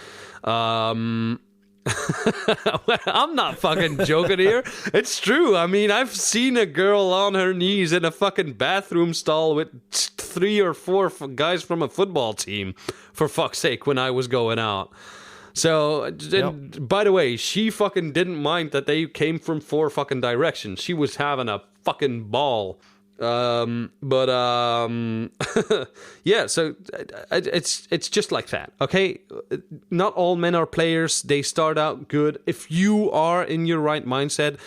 I'm not fucking joking here. It's true. I mean, I've seen a girl on her knees in a fucking bathroom stall with 3 or 4 guys from a football team, for fuck's sake, when I was going out. So, by the way, she fucking didn't mind that they came from 4 fucking directions. She was having a fucking ball. Yeah, so it's just like that, okay? Not all men are players. They start out good. If you are in your right mindset,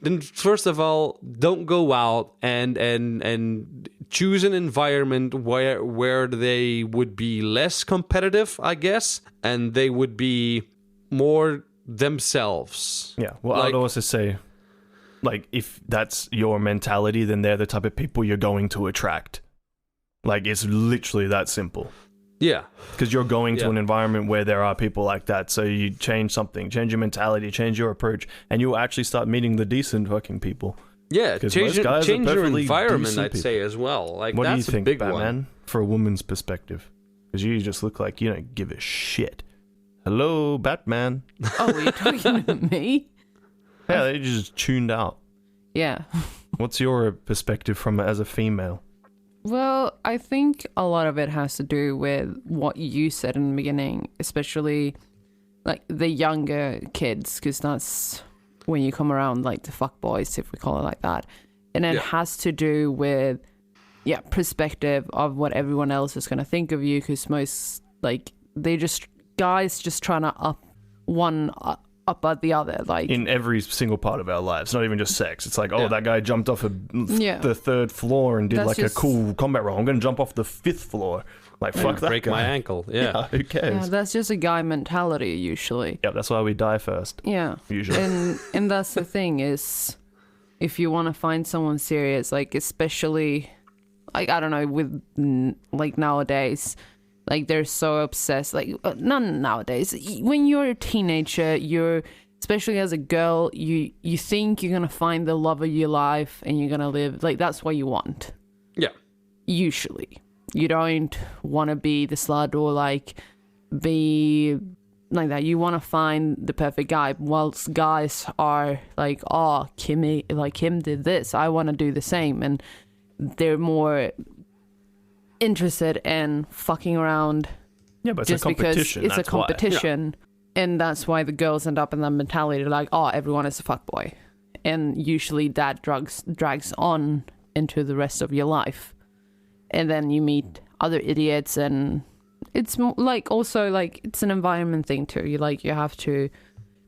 then first of all, don't go out and choose an environment where they would be less competitive, I guess, and they would be more themselves. Yeah, well, I'd also say, like, if that's your mentality, then they're the type of people you're going to attract. Like, it's literally that simple. Yeah. Because you're going to an environment where there are people like that. So you change something, change your mentality, change your approach, and you'll actually start meeting the decent fucking people. Yeah, change your environment, I'd say, as well. Like, what that's do you think, a big Batman, one. for a woman's perspective? Because you just look like you don't give a shit. Hello, Batman. Oh, are you talking to me? Yeah, they just tuned out. Yeah. What's your perspective from it as a female? Well, I think a lot of it has to do with what you said in the beginning, especially like the younger kids, because that's when you come around, like the fuck boys, if we call it like that. And it has to do with, perspective of what everyone else is going to think of you, because most, like, guys just trying to up at the other, like in every single part of our lives, not even just sex. It's like, that guy jumped off the 3rd floor and did a cool combat roll. I'm gonna jump off the 5th floor. Like, fuck that break guy. my ankle. Yeah. Who cares? Yeah, that's just a guy mentality usually. Yeah, that's why we die first. Yeah, usually. And that's the thing is, if you want to find someone serious, like especially, like I don't know, with like nowadays. Like, they're so obsessed. Like, not nowadays. When you're a teenager, especially as a girl, you think you're going to find the love of your life and you're going to live. Like, that's what you want. Yeah. Usually. You don't want to be the slut or, like, be like that. You want to find the perfect guy. Whilst guys are like, oh, Kim did this. I want to do the same. And they're more interested in fucking around, but it's just a competition. Because it's a competition, and that's why the girls end up in that mentality, like, oh, everyone is a fuckboy, and usually that drags on into the rest of your life, and then you meet other idiots, and it's like also like it's an environment thing too. You have to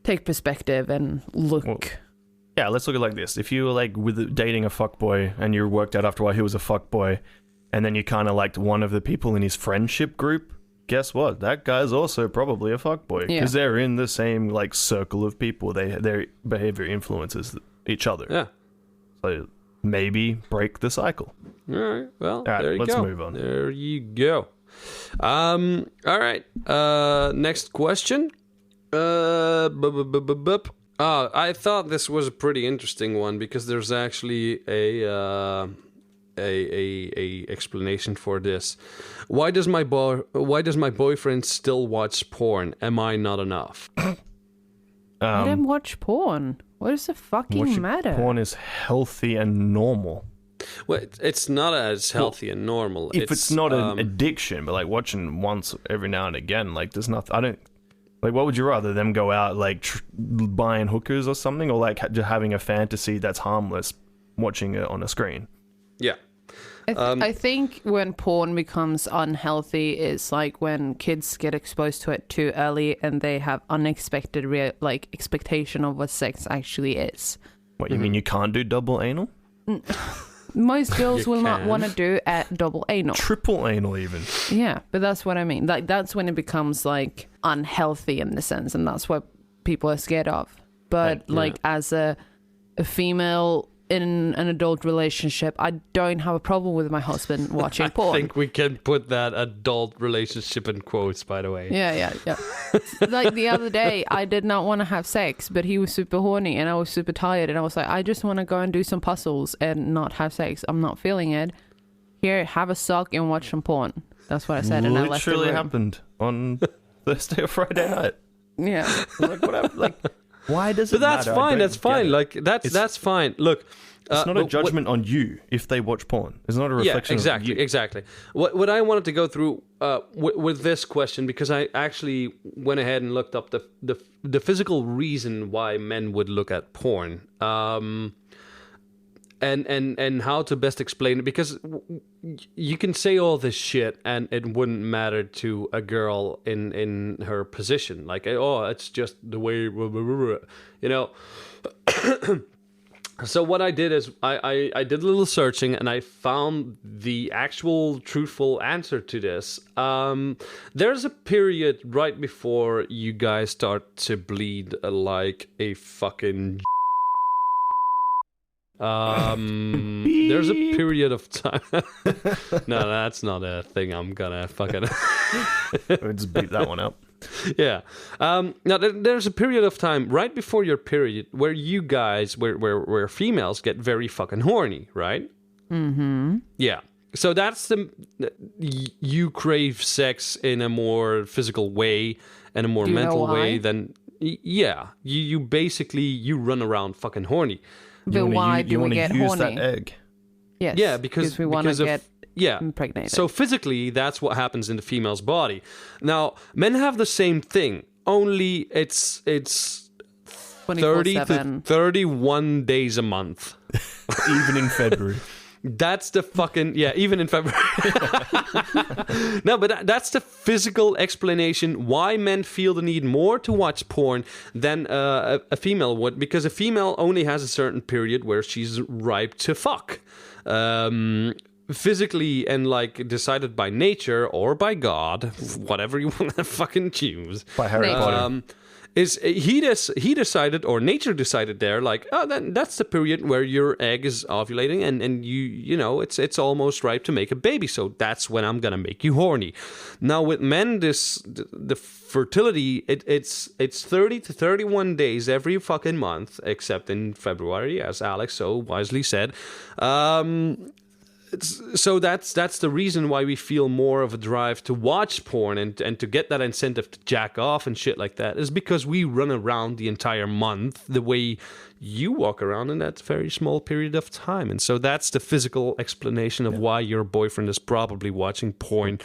take perspective and look. Well, let's look at it like this: if you were like dating a fuckboy and you worked out after a while he was a fuckboy, and then you kind of liked one of the people in his friendship group, guess what? That guy's also probably a fuckboy. Because they're in the same, like, circle of people. Their behavior influences each other. Yeah. So maybe break the cycle. All right. Well, there you let's go. Move on. There you go. All right. Next question. I thought this was a pretty interesting one, because there's actually a explanation for this. Why does my boyfriend still watch porn? Am I not enough? I don't watch porn. What does the fucking matter? Porn is healthy and normal. Well, it's not as healthy and normal. If it's not an addiction, but like watching once every now and again, like there's nothing. I don't like. What would you rather, them go out like buying hookers or something, or like having a fantasy that's harmless, watching it on a screen? Yeah. I think when porn becomes unhealthy is like when kids get exposed to it too early and they have unexpected expectation of what sex actually is. What, you mean you can't do double anal? Most girls You will not can. want to do at double anal. Triple anal even. Yeah, but that's what I mean. Like that's when it becomes like unhealthy in the sense, and that's what people are scared of. But like as a female in an adult relationship, I don't have a problem with my husband watching porn. I think we can put that adult relationship in quotes, by the way. Yeah. Like the other day, I did not want to have sex, but he was super horny and I was super tired. And I was like, I just want to go and do some puzzles and not have sex. I'm not feeling it. Here, have a sock and watch some porn. That's what I said. And I left the Literally room. happened on Thursday or Friday night. Yeah. I was like, whatever. Like, why does it But that's matter? I fine. don't That's get fine. it. Like that's fine. Look, It's not a judgment on you if they watch porn. It's not a reflection of you. Exactly. What I wanted to go through with this question, because I actually went ahead and looked up the physical reason why men would look at porn, and how to best explain it, because you can say all this shit and it wouldn't matter to a girl in her position, like, oh, it's just the way, you know. So what I did is I did a little searching and I found the actual truthful answer to this. There's a period right before you guys start to bleed like a fucking. There's a period of time. No, that's not a thing. I'm gonna fucking. We'll just beat that one up. Yeah. Now there's a period of time right before your period where you guys, where females get very fucking horny, right? Mm-hmm. Yeah. So that's you crave sex in a more physical way and a more Do you know mental why? way than you basically you run around fucking horny. But why do we wanna get use horny? that egg. Yes. Yeah, because we want to because of- get yeah. impregnated. So physically, that's what happens in the female's body. Now, men have the same thing. Only it's 30 to 24/7. 31 days a month. Even in February. That's the fucking even in February. No, but that's the physical explanation why men feel the need more to watch porn than a female would, because a female only has a certain period where she's ripe to fuck. Physically and like decided by nature or by God, whatever you want to fucking choose. By Harry Nature. Potter. Is he decided, or nature decided there, like, oh, then that's the period where your egg is ovulating and you know it's almost ripe to make a baby, so that's when I'm gonna make you horny. Now with men, the fertility it's 30 to 31 days every fucking month, except in February, as Alex so wisely said. So that's the reason why we feel more of a drive to watch porn and to get that incentive to jack off and shit like that, is because we run around the entire month the way you walk around in that very small period of time. And so that's the physical explanation of why your boyfriend is probably watching porn.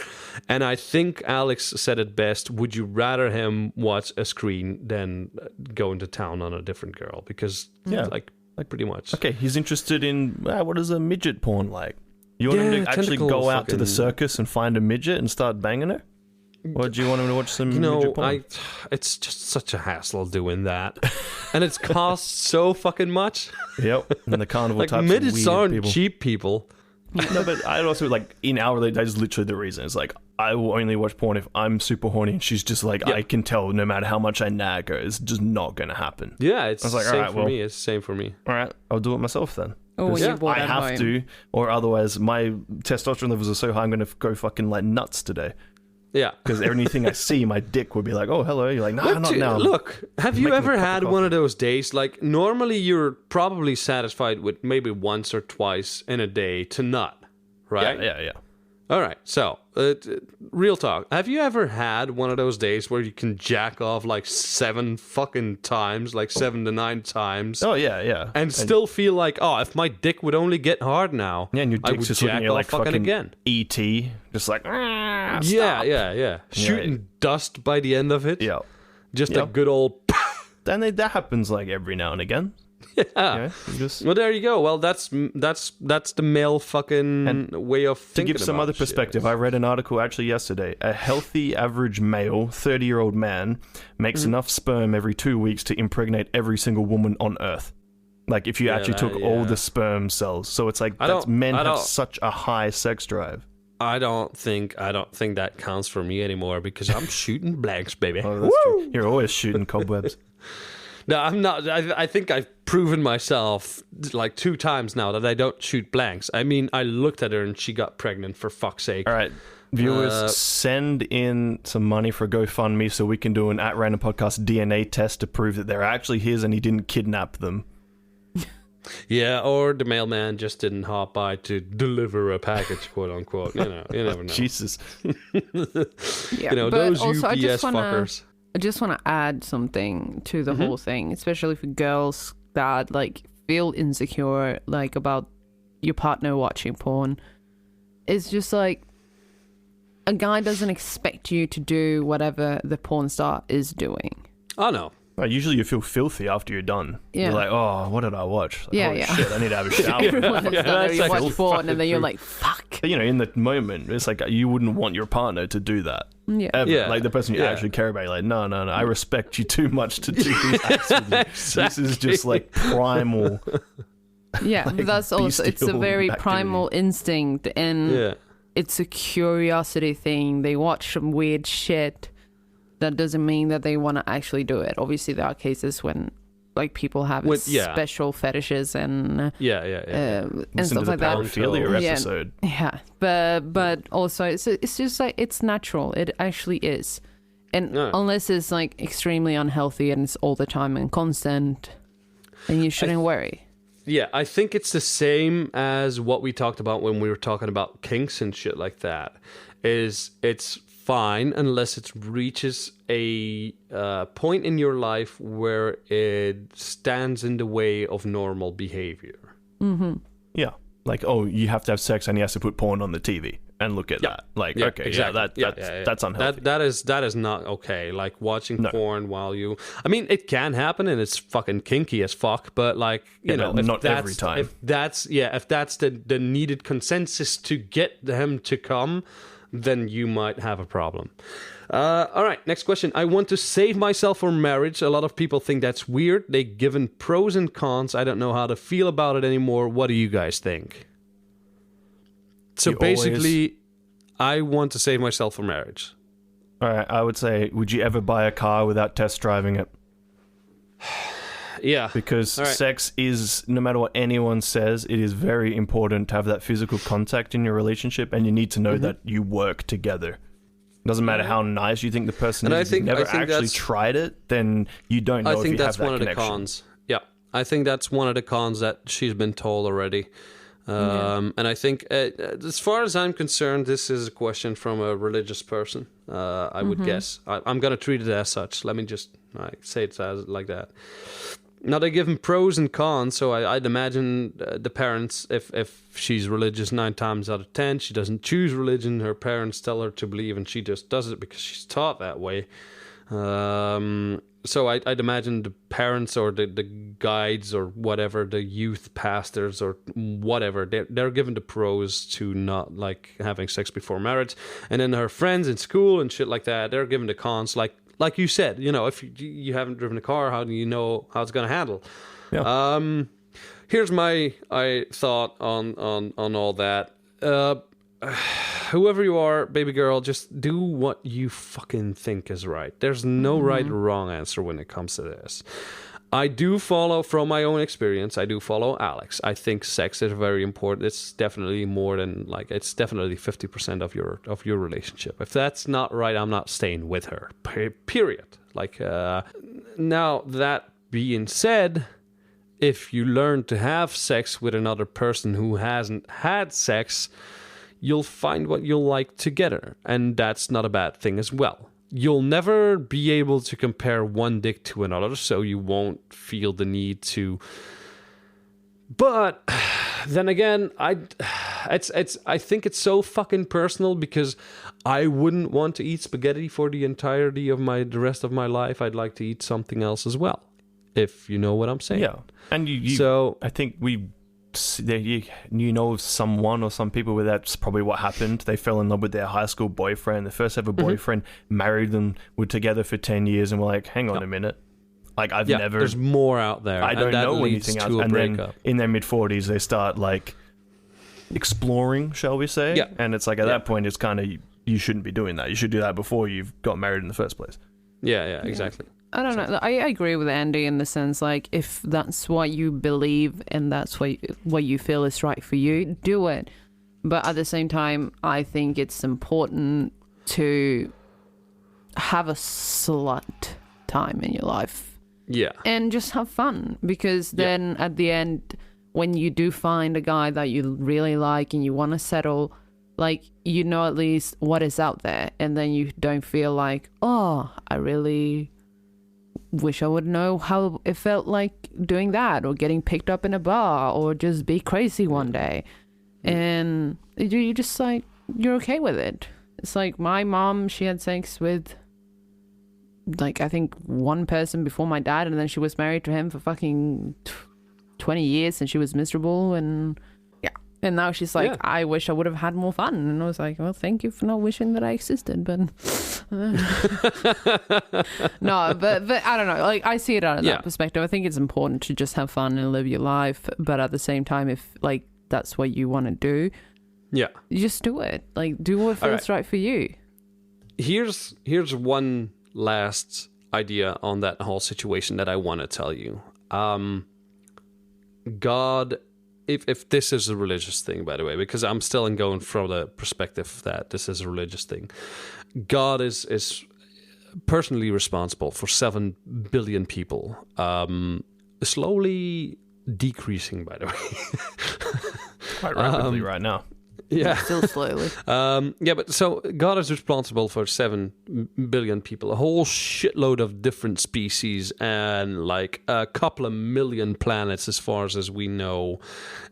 And I think Alex said it best: would you rather him watch a screen than go into town on a different girl? Because like pretty much. Okay, he's interested in what is a midget porn like? You want him to actually tentacle go out to the fucking- circus and find a midget and start banging her? Or do you want him to watch some midget porn? It's just such a hassle doing that, and it costs so fucking much. Yep, and the carnival Like types midgets of weird aren't people. cheap people. No, but I also like in our relationship, that is literally the reason. It's like I will only watch porn if I'm super horny, and she's just like, Yeah. I can tell no matter how much I nag her, it's just not gonna happen. Yeah, it's I was like, the same alright, for well- me. It's the same for me. All right, I'll do it myself then. Oh, when 'Cause you're bored I at have home. to, or otherwise my testosterone levels are so high, I'm gonna go fucking like nuts today. Yeah. Because anything I see, my dick would be like, "Oh, hello." You're like, "Nah, not now." Look, have you making a ever cup of had coffee. one of those days? Like normally, you're probably satisfied with maybe once or twice in a day to nut, right? Yeah. All right. So, real talk. Have you ever had one of those days where you can jack off like 7 fucking times, like 7 to 9 times, Oh, yeah. and still feel like, oh, if my dick would only get hard now, Yeah, and your I dick's would just looking jack at you off like fucking again. E.T., just like, "Ah, Yeah, stop." yeah. Shooting dust by the end of it. Yeah. Just a Yep. good old. And that happens like every now and again. Yeah, you just Well, there you go. Well, that's the male fucking way of to thinking. give some about other shit. perspective, I read an article actually yesterday. A healthy average male, 30-year-old man, makes enough sperm every 2 weeks to impregnate every single woman on Earth. Like if you actually took all the sperm cells, so it's like men have such a high sex drive. I don't think that counts for me anymore because I'm shooting blanks, baby. Oh, that's true. You're always shooting cobwebs. No, I'm not. I think I've proven myself like 2 times now that I don't shoot blanks. I mean, I looked at her and she got pregnant, for fuck's sake. All right, viewers, send in some money for GoFundMe so we can do an At Random Podcast DNA test to prove that they're actually his and he didn't kidnap them. Yeah, or the mailman just didn't hop by to deliver a package, quote unquote. You never know. Jesus. Yeah, Those but UPS also I fuckers. just want to add something to the whole thing, especially for girls that like feel insecure like about your partner watching porn. It's just like a guy doesn't expect you to do whatever the porn star is doing. Oh no. Well, usually you feel filthy after you're done. Yeah. You're like, oh, what did I watch? Like, Yeah, holy yeah. shit, I need to have a shower. Everyone has done it. You that's watch actually porn and then you're true. like, fuck. But, in the moment, it's like you wouldn't want your partner to do that. Yeah. Ever. Yeah. Like the person you Yeah. actually care about, you're like, no, I respect you too much to do these acts with you. This is just like primal. Yeah, like but that's also, it's a bestial very activity. primal instinct and Yeah. it's a curiosity thing. They watch some weird shit. That doesn't mean that they want to actually do it. Obviously, there are cases when like people have special fetishes and Yeah. and Listen stuff to the like that. paraphilia Yeah. episode. Yeah, but also it's just like it's natural. It actually is, and No. unless it's like extremely unhealthy and it's all the time and constant, then you shouldn't worry. Yeah, I think it's the same as what we talked about when we were talking about kinks and shit like that. It's fine unless it reaches a point in your life where it stands in the way of normal behavior. Yeah. Like, oh, you have to have sex and he has to put porn on the TV and look at that. Like, Yeah, okay, exactly. that's unhealthy. That is not okay. Like watching porn while you. I mean, it can happen and it's fucking kinky as fuck. But like, you know, but if not that's, every time. If that's the needed consensus to get them to come, then you might have a problem. All right, next question. I want to save myself for marriage. A lot of people think that's weird. They've given pros and cons. I don't know how to feel about it anymore. What do you guys think? So You basically, I want to save myself for marriage. All right, I would say, would you ever buy a car without test driving it? Yeah. Because All right. sex is, no matter what anyone says, it is very important to have that physical contact in your relationship, and you need to know that you work together. Doesn't matter how nice you think the person And is. I If think- you've never I think actually that's- tried it, then you don't know I if think you that's have that one of the connection. cons. Yeah, I think that's one of the cons that she's been told already. And I think, as far as I'm concerned, this is a question from a religious person. I would guess. I'm gonna treat it as such. Let me just say it as like that. Now they give him pros and cons, so I'd imagine the parents, if she's religious 9 times out of 10, she doesn't choose religion. Her parents tell her to believe, and she just does it because she's taught that way. So I'd imagine the parents or the guides or whatever, the youth pastors or whatever, they're given the pros to not like having sex before marriage, and then her friends in school and shit like that, they're given the cons. Like you said, you know, if you haven't driven a car, how do you know how it's going to handle? Yeah. Here's my thought on all that. Whoever you are, baby girl, just do what you fucking think is right. There's no right or wrong answer when it comes to this. I do follow, from my own experience, I do follow Alex. I think sex is very important. It's definitely more than, like, it's definitely 50% of your relationship. If that's not right, I'm not staying with her. Period. Like, now, that being said, if you learn to have sex with another person who hasn't had sex, you'll find what you'll like together. And that's not a bad thing as well. You'll never be able to compare one dick to another, so you won't feel the need to. But then again, I think it's so fucking personal, because I wouldn't want to eat spaghetti for the entirety of the rest of my life. I'd like to eat something else as well. if you know what I'm saying. Yeah, and I think you know of someone or some people where that's probably what happened. They fell in love with their high school boyfriend, their first ever boyfriend, married them, were together for 10 years, and were like, hang on a minute. Like, I've never... There's more out there. I don't know anything else. And then in their mid-40s, they start, like, exploring, shall we say? Yeah. And it's like, at that point, it's kind of, you shouldn't be doing that. You should do that before you've got married in the first place. Yeah, exactly. I don't know. I agree with Andy in the sense, like, if that's what you believe and that's what you feel is right for you, do it. But at the same time, I think it's important to have a slut time in your life. Yeah. And just have fun, because then at the end, when you do find a guy that you really like and you want to settle, like, you know at least what is out there, and then you don't feel like, oh, I really wish I would know how it felt like doing that, or getting picked up in a bar, or just be crazy one day. And you just, like, you're okay with it. It's like my mom, she had sex with, like, I think one person before my dad, and then she was married to him for fucking 20 years, and she was miserable, and and now she's like, I wish I would have had more fun. And I was like, well, thank you for not wishing that I existed. But no, but I don't know. Like, I see it out of that perspective. I think it's important to just have fun and live your life. But at the same time, if, like, that's what you want to do, you just do it. Like, do what feels right for you. Here's one last idea on that whole situation that I want to tell you. God... If this is a religious thing, by the way, because I'm still going from the perspective that this is a religious thing, God is personally responsible for 7 billion people, slowly decreasing, by the way. Quite rapidly right now. Yeah. Still slowly. But so God is responsible for 7 billion people, a whole shitload of different species, and like a couple of million planets as far as we know.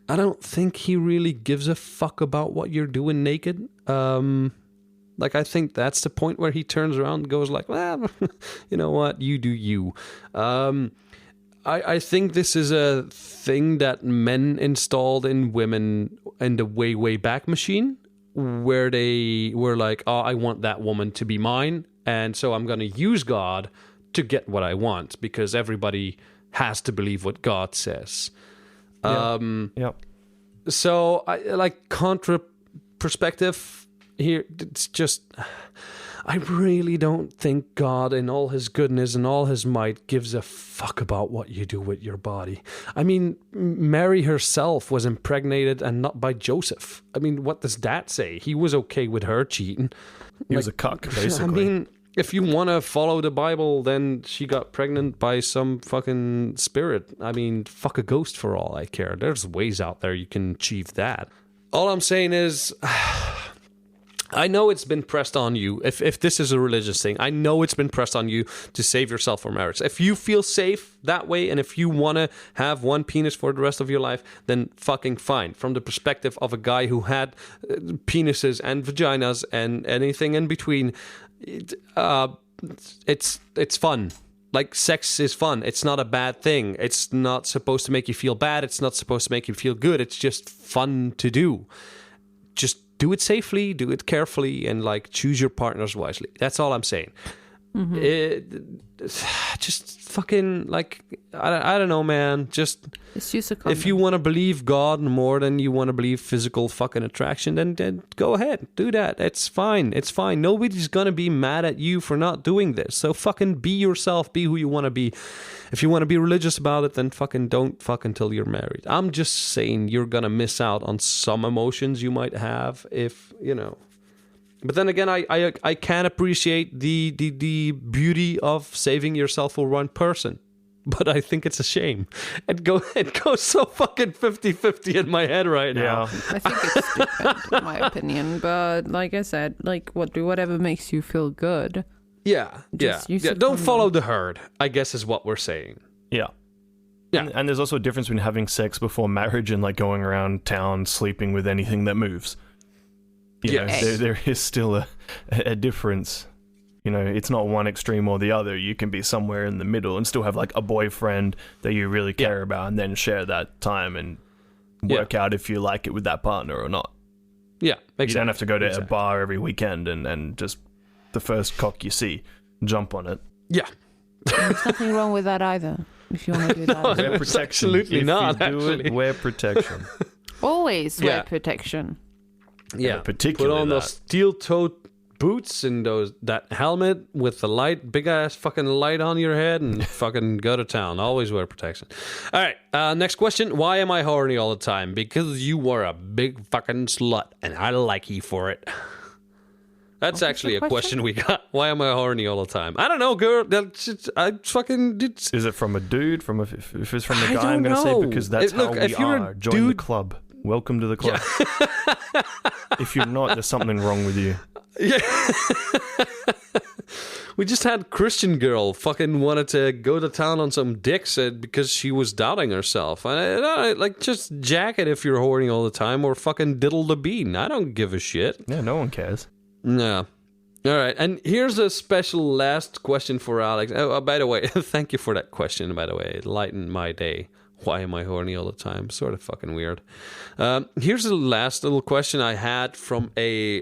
I don't think he really gives a fuck about what you're doing naked. Like, I think that's the point where he turns around and goes like, well, you know what, you do you. I think this is a thing that men installed in women in the way back machine, where they were like, oh, I want that woman to be mine, and so I'm going to use God to get what I want, because everybody has to believe what God says. So, like, contra perspective here, it's just... I really don't think God, in all his goodness and all his might, gives a fuck about what you do with your body. I mean, Mary herself was impregnated, and not by Joseph. I mean, what does that say? He was okay with her cheating. He was a cuck, basically. I mean, if you want to follow the Bible, then she got pregnant by some fucking spirit. I mean, fuck a ghost for all I care. There's ways out there you can achieve that. All I'm saying is... I know it's been pressed on you. If this is a religious thing, I know it's been pressed on you to save yourself for marriage. If you feel safe that way, and if you want to have one penis for the rest of your life, then fucking fine. From the perspective of a guy who had penises and vaginas and anything in between, it's fun. Like, sex is fun. It's not a bad thing. It's not supposed to make you feel bad. It's not supposed to make you feel good. It's just fun to do. Just do it safely, do it carefully, and, like, choose your partners wisely. That's all I'm saying. Just fucking, like, I don't know, man. Just, if you want to believe God more than you want to believe physical fucking attraction, then go ahead, do that. It's fine. It's fine. Nobody's gonna be mad at you for not doing this. So fucking be yourself. Be who you want to be. If you want to be religious about it, then fucking don't fuck until you're married. I'm just saying you're gonna miss out on some emotions you might have if, you know. But then again, I can appreciate the beauty of saving yourself for one person. But I think it's a shame. It goes so fucking 50-50 in my head right now. I think it's stupid, in my opinion. But like I said, like, do whatever makes you feel good. Yeah. Don't follow the herd, I guess is what we're saying. Yeah. And there's also a difference between having sex before marriage and, like, going around town sleeping with anything that moves. You know, there is still a difference. You know, it's not one extreme or the other. You can be somewhere in the middle and still have like a boyfriend that you really care about, and then share that time and work out if you like it with that partner or not. Yeah, exactly. You don't have to go to a bar every weekend and just the first cock you see, jump on it. Yeah. There's nothing wrong with that either. If you want to do that, No, Wear protection. absolutely if not, You do actually. it, wear protection. always wear protection. Yeah, particularly put on those steel-toed boots and that helmet with the light, big-ass fucking light on your head, and fucking go to town. Always wear protection. All right, next question. Why am I horny all the time? Because you were a big fucking slut, and I like you for it. That's actually a question we got. Why am I horny all the time? I don't know, girl. I fucking... Is it from a dude? If it's from a I guy, I'm don't going to say know. because that's Look, how if we you're a are. Join the dude- club. Welcome to the club. If you're not, there's something wrong with you. Yeah. We just had Christian girl fucking wanted to go to town on some dicks because she was doubting herself. Like, just jack it if you're horny all the time, or fucking diddle the bean. I don't give a shit. Yeah, no one cares. No. All right, and here's a special last question for Alex. Oh, by the way, thank you for that question, by the way. It lightened my day. Why am I horny all the time? Sort of fucking weird. Here's the last little question I had from a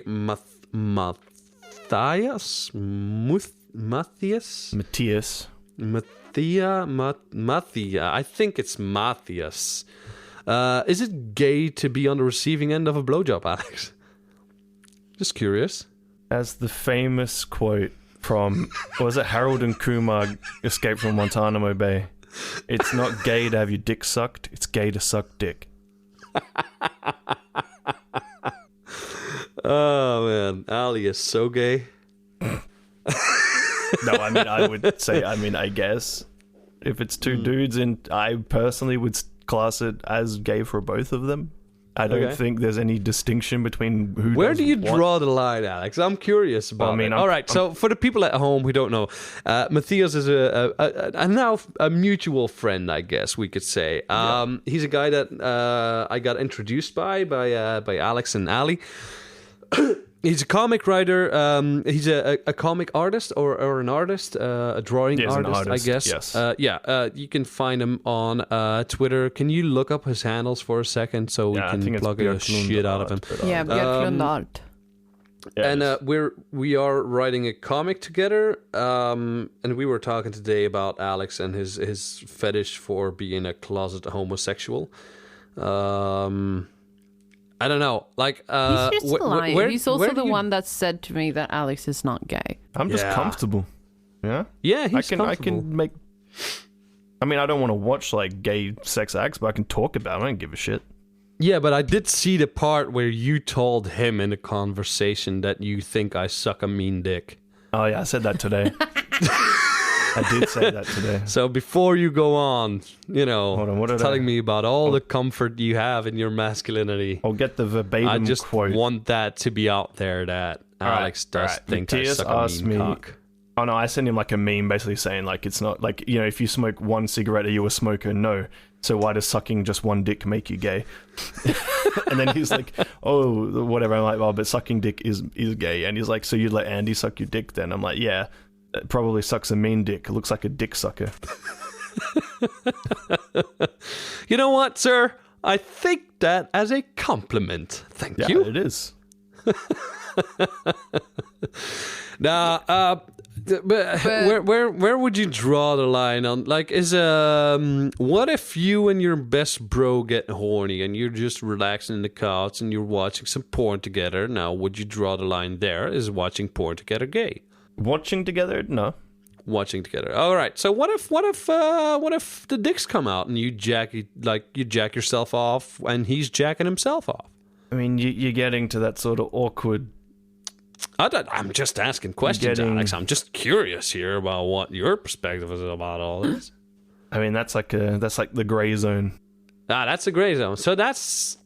Matthias? Matthias? I think it's Matthias. Is it gay to be on the receiving end of a blowjob, Alex? Just curious. As the famous quote from, was it Harold and Kumar Escape from Guantanamo Bay? It's not gay to have your dick sucked, it's gay to suck dick. Oh, man. Ali is so gay. No, I mean, I would say, I guess. If it's two dudes, and I personally would class it as gay for both of them. I don't think there's any distinction between who. Where does do you what. draw the line, Alex? I'm curious about it. All right, so for the people at home who don't know, Matthias is a now a mutual friend, I guess we could say. He's a guy that I got introduced by Alex and Ali. He's a comic writer. He's a comic artist or an artist, a drawing artist, I guess. Yes. You can find him on Twitter. Can you look up his handles for a second so we can plug the shit out of him? Yeah, Björklund Art. And we are writing a comic together. And we were talking today about Alex and his fetish for being a closet homosexual. I don't know. Like, he's just lying. He's also the one that said to me that Alex is not gay. I'm just comfortable. Yeah? Yeah, he's comfortable. I can make... I mean, I don't want to watch, like, gay sex acts, but I can talk about it. I don't give a shit. Yeah, but I did see the part where you told him in a conversation that you think I suck a mean dick. Oh, yeah, I said that today. I did say that today. So before you go on, telling me about all the comfort you have in your masculinity, I'll get the verbatim I just quote. Want that to be out there that Alex does think I suck a mean cock. Oh no, I sent him like a meme basically saying like it's not like, if you smoke one cigarette are you a smoker? No. So why does sucking just one dick make you gay? And then he's like, oh, whatever. I'm like, well, but sucking dick is gay. And he's like, so you'd let Andy suck your dick then? I'm like, yeah. It probably sucks a mean dick. It looks like a dick sucker. You know what, sir? I think that as a compliment. Thank you. It is. Now, where would you draw the line on? Like, what if you and your best bro get horny and you're just relaxing in the couch and you're watching some porn together? Now, would you draw the line there? Is watching porn together gay? Watching together? No. Watching together. All right. So what if the dicks come out and you jack yourself off and he's jacking himself off? I mean, you're getting to that sort of awkward. I'm just asking questions, Alex. I'm just curious here about what your perspective is about all this. I mean, that's like the gray zone. That's a gray zone. So that's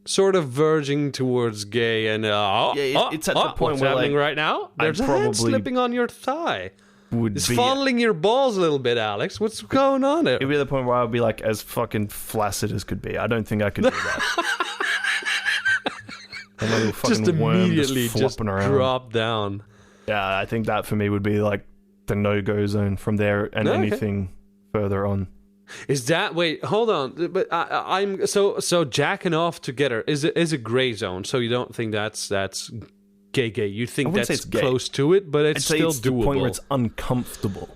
sort of verging towards gay, and it's at the point what's where happening right now. There's a hand slipping on your thigh. It's fondling your balls a little bit, Alex. What's going on there? It'd be the point where I'd be like as fucking flaccid as could be. I don't think I could do that. Just immediately just drop down. Yeah, I think that for me would be like the no-go zone from there and Okay. anything further on. Is that wait? Hold on, but I'm so jacking off together is a gray zone. So you don't think that's gay? You think wouldn't say that's it's gay. close to it, but it's I'd say still it's the point doable. where it's uncomfortable.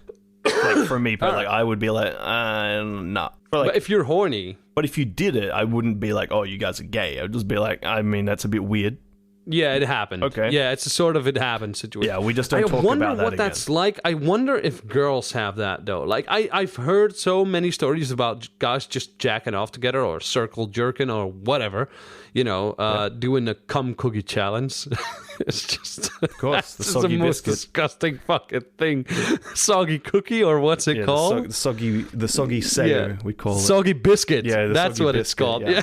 Like for me, but like I would be like, nah. But But if you're horny, if you did it, I wouldn't be like, oh, you guys are gay. I'd just be like, I mean, that's a bit weird. yeah, it happened. Okay. Yeah, it's a sort of it happened situation. Yeah, we just don't I talk wonder about that what again. that's like. I wonder if girls have that though. Like I've heard so many stories about guys just jacking off together or circle jerking or whatever, doing the cum cookie challenge. It's just Of course, the that's soggy the most biscuit. disgusting fucking thing. Soggy cookie or what's it Yeah, called? the soggy sayo, we call it. Soggy biscuit. Yeah, the that's soggy what it's biscuit, called. yeah. Yeah.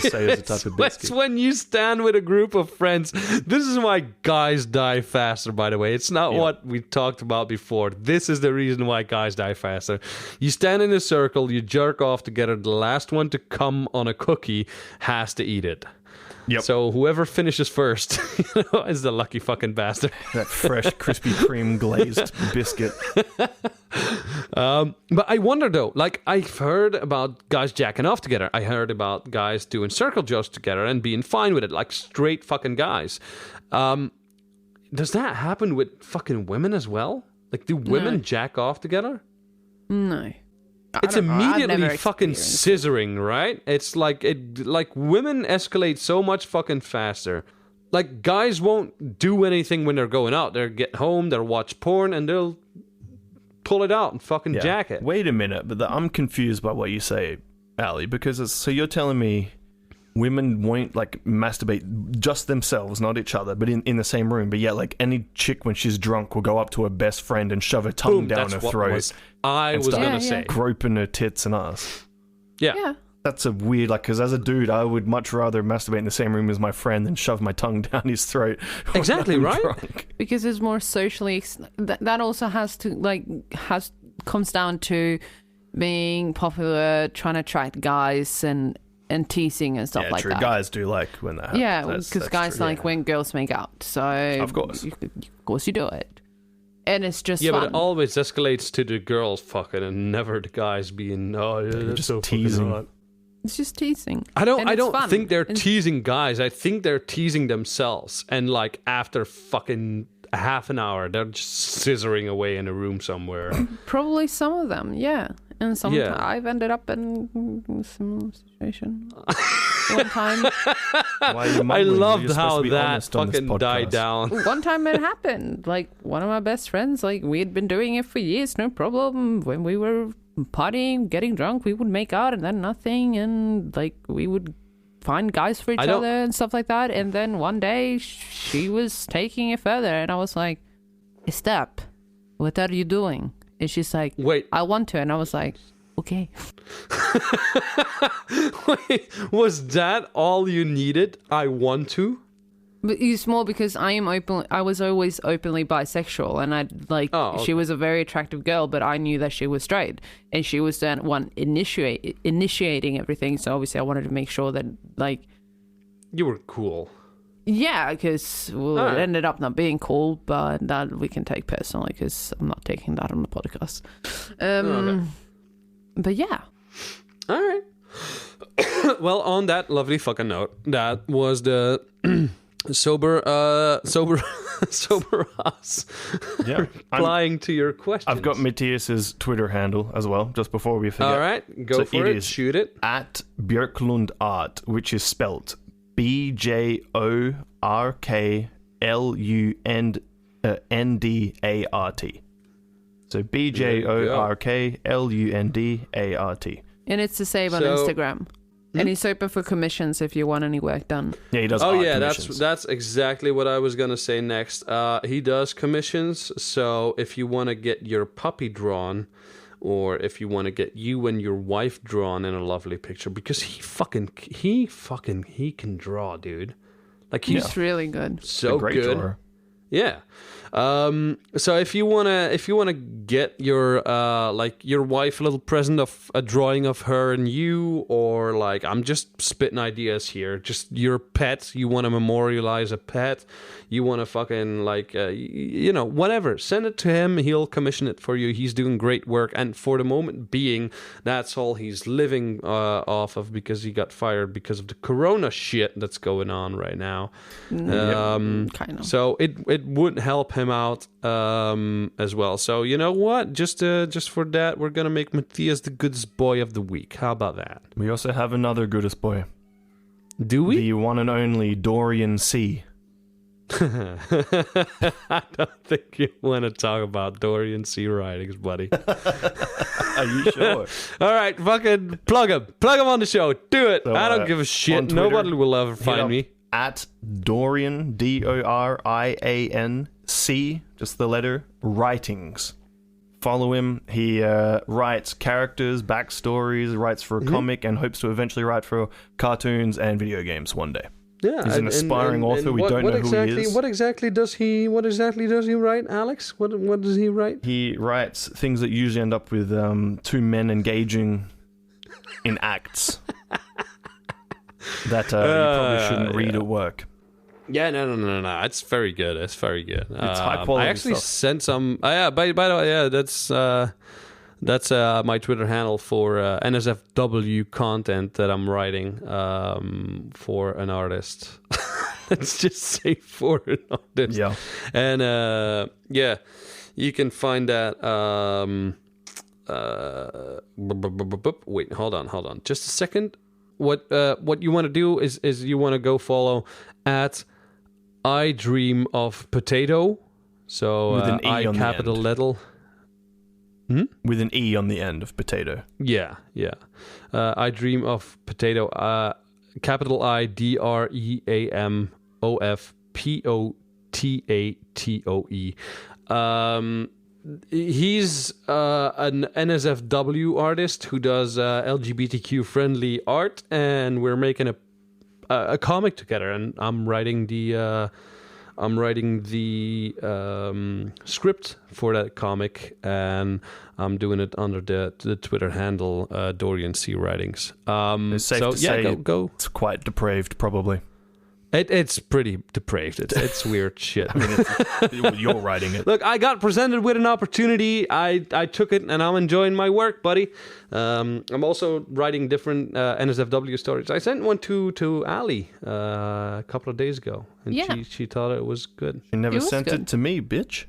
The sayo is a type of It's biscuit. when you stand with a group of friends. This is why guys die faster, by the way. It's not what we talked about before. This is the reason why guys die faster. You stand in a circle, you jerk off together. The last one to come on a cookie has to eat it. Yep. So whoever finishes first is the lucky fucking bastard. That fresh, Krispy Kreme glazed biscuit. But I wonder though, like I've heard about guys jacking off together. I heard about guys doing circle jerks together and being fine with it, like straight fucking guys. Does that happen with fucking women as well? Like, do women jack off together? No. It's I've immediately never fucking experienced scissoring, right? It's like women escalate so much fucking faster. Like guys won't do anything when they're going out. They'll get home, they'll watch porn, and they'll pull it out and fucking jack it. Wait a minute, but I'm confused by what you say, Ali, because so you're telling me women won't like masturbate just themselves, not each other, but in the same room. But yeah, like any chick when she's drunk will go up to her best friend and shove her tongue Boom, down that's her what throat, I was start gonna Yeah, say. yeah. groping her tits and ass. Yeah. Yeah. That's a weird, like, because as a dude, I would much rather masturbate in the same room as my friend than shove my tongue down his throat. when Exactly, I'm right? drunk. Because it's more socially that also has to comes down to being popular, trying to attract guys and teasing and stuff Yeah, like true. that. Guys do like when that happens. Yeah, That's because guys true, like yeah. when girls make out. So Of course. of course you do it, and it's just Yeah, fun. but it always escalates to the girls fucking and never the guys being that's just so fucking teasing. hot. It's just teasing. I don't And I it's don't fun. think they're And- teasing guys. I think they're teasing themselves. And like after fucking half an hour, they're just scissoring away in a room somewhere. Probably some of them, yeah. And some Yeah. I've ended up in a similar situation. One time, Why are you I mumbling? You're loved supposed how to be that honest on this fucking died podcast. down. one time it happened. Like one of my best friends, like we had been doing it for years, no problem. When we were partying, getting drunk, we would make out and then nothing, and like we would find guys for each I don't- other and stuff like that. And then one day she was taking it further, and I was like, "Stop! What are you doing?" And she's like, Wait, "I want to," and I was like, "Okay." wait, was that all you needed? I want to? But it's more because I was always openly bisexual, and Oh, she was a very attractive girl, but I knew that she was straight, and she was the one initiating everything. So obviously, I wanted to make sure that, like, You were cool. yeah, because Alright. it ended up not being cool, but that we can take personally because I'm not taking that on the podcast. Okay. But yeah, All right. Well, on that lovely fucking note, that was the sober us Yeah. replying to your questions. I've got Matthias's Twitter handle as well, just before we forget. All right, go So for it it. is Shoot it. At Björklund Art, which is spelt BJORKLUNDART. So BJORKLUNDART. and it's the same on So- Instagram, and it's open for commissions if you want any work done. Yeah, he does. Oh art yeah, commissions. that's exactly what I was gonna say next. He does commissions, so if you want to get your puppy drawn, or if you want to get you and your wife drawn in a lovely picture, because he can draw, dude. Like he's It's really good. a so great good. drawer. Yeah. So if you wanna get your your wife a little present of a drawing of her and you, or like, I'm just spitting ideas here, just your pet, you want to memorialize a pet, you want to fucking whatever, send it to him. He'll commission it for you. He's doing great work, and for the moment being, that's all he's living off of, because he got fired because of the corona shit that's going on right now. Kind of. So it would help him out as well. So you know what? Just for that, we're gonna make Matthias the goodest boy of the week. How about that? We also have another goodest boy. Do we? The one and only Dorian C. I don't think you want to talk about Dorian C. writings, buddy. Are you sure? All right, fucking plug him on the show. Do it. So, I don't give a on shit. Twitter, Nobody will ever hit find up me. At Dorian, Dorian C, just the letter, writings. Follow him. He writes characters, backstories, writes for a comic, and hopes to eventually write for cartoons and video games one day. Yeah, he's an aspiring author. We don't know who he is. What exactly does he write, Alex? What does he write? He writes things that usually end up with two men engaging in acts that you probably shouldn't read at work. Yeah, no. It's very good. It's very good. It's high quality I actually stuff. sent some. By the way, yeah, that's my Twitter handle for NSFW content that I'm writing for an artist. Let's just say for an artist. Yeah. And yeah, you can find that. Wait, hold on, just a second. What you want to do is you want to go follow at I Dream of Potato. So With an E I on the capital end. letter. With an E on the end of potato. Yeah. I Dream of Potato. Capital IDREAMOFPOTATOE. He's an NSFW artist who does LGBTQ friendly art, and we're making a comic together. And I'm writing the script for that comic, and I'm doing it under the Twitter handle Dorian C. Writings. It's safe to say go. It's quite depraved, probably. It's pretty depraved. It's weird shit. I mean, you're writing it. Look, I got presented with an opportunity. I took it, and I'm enjoying my work, buddy. I'm also writing different NSFW stories. I sent one to Ali a couple of days ago, and she thought it was good. You never It was sent good. it to me, bitch.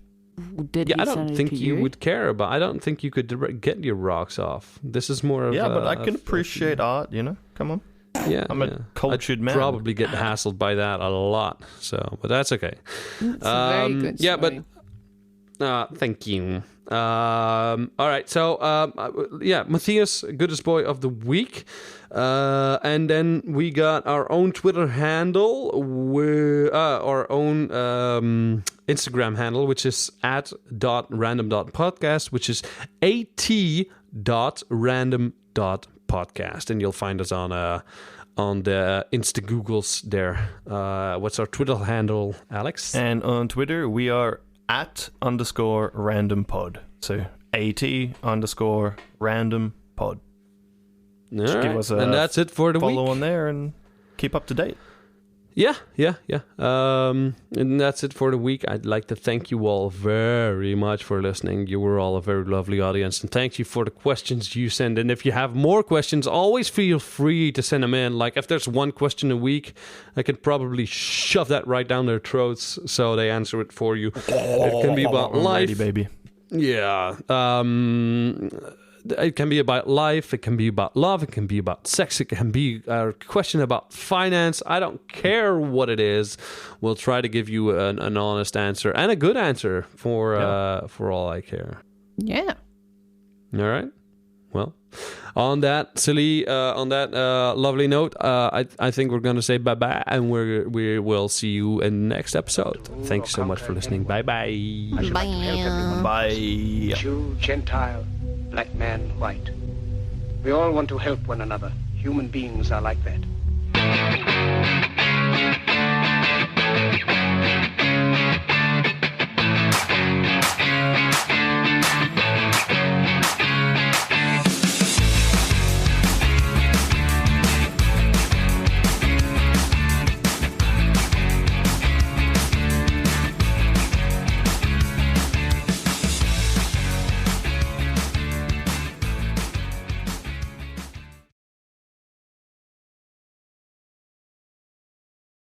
Did Yeah, he I don't send it think to you would care about. I don't think you could get your rocks off. This is more of Yeah, but I a- can appreciate art, you know? Come on. Yeah, I'm a cultured I'd man. Probably get hassled by that a lot. So, but that's okay. It's a very good Yeah, story. but thank you. All right, so yeah, Matthias, goodest boy of the week, and then we got our own Twitter handle, our own Instagram handle, which is @random.podcast, which is at.random.podcast, and you'll find us on the Insta Googles there. What's our Twitter handle, Alex? And on Twitter, we are @_randompod. So @_randompod. All right. Give us a And that's it for the Follow week. on there and keep up to date. Yeah. And that's it for the week. I'd like to thank you all very much for listening. You were all a very lovely audience, and thank you for the questions you send in. If you have more questions, always feel free to send them in. Like, if there's one question a week, I could probably shove that right down their throats so they answer it for you. It can be about I'm life. ready, baby. Yeah. It can be about life. It can be about love. It can be about sex. It can be a question about finance. I don't care what it is. We'll try to give you an honest answer and a good answer for all I care. Yeah. All right. Well, on that lovely note, I think we're gonna say bye bye, and we will see you in the next episode. Thanks so much for listening. Bye bye. I should like to help everyone. Bye. Jew, Gentile, black man, white. We all want to help one another. Human beings are like that.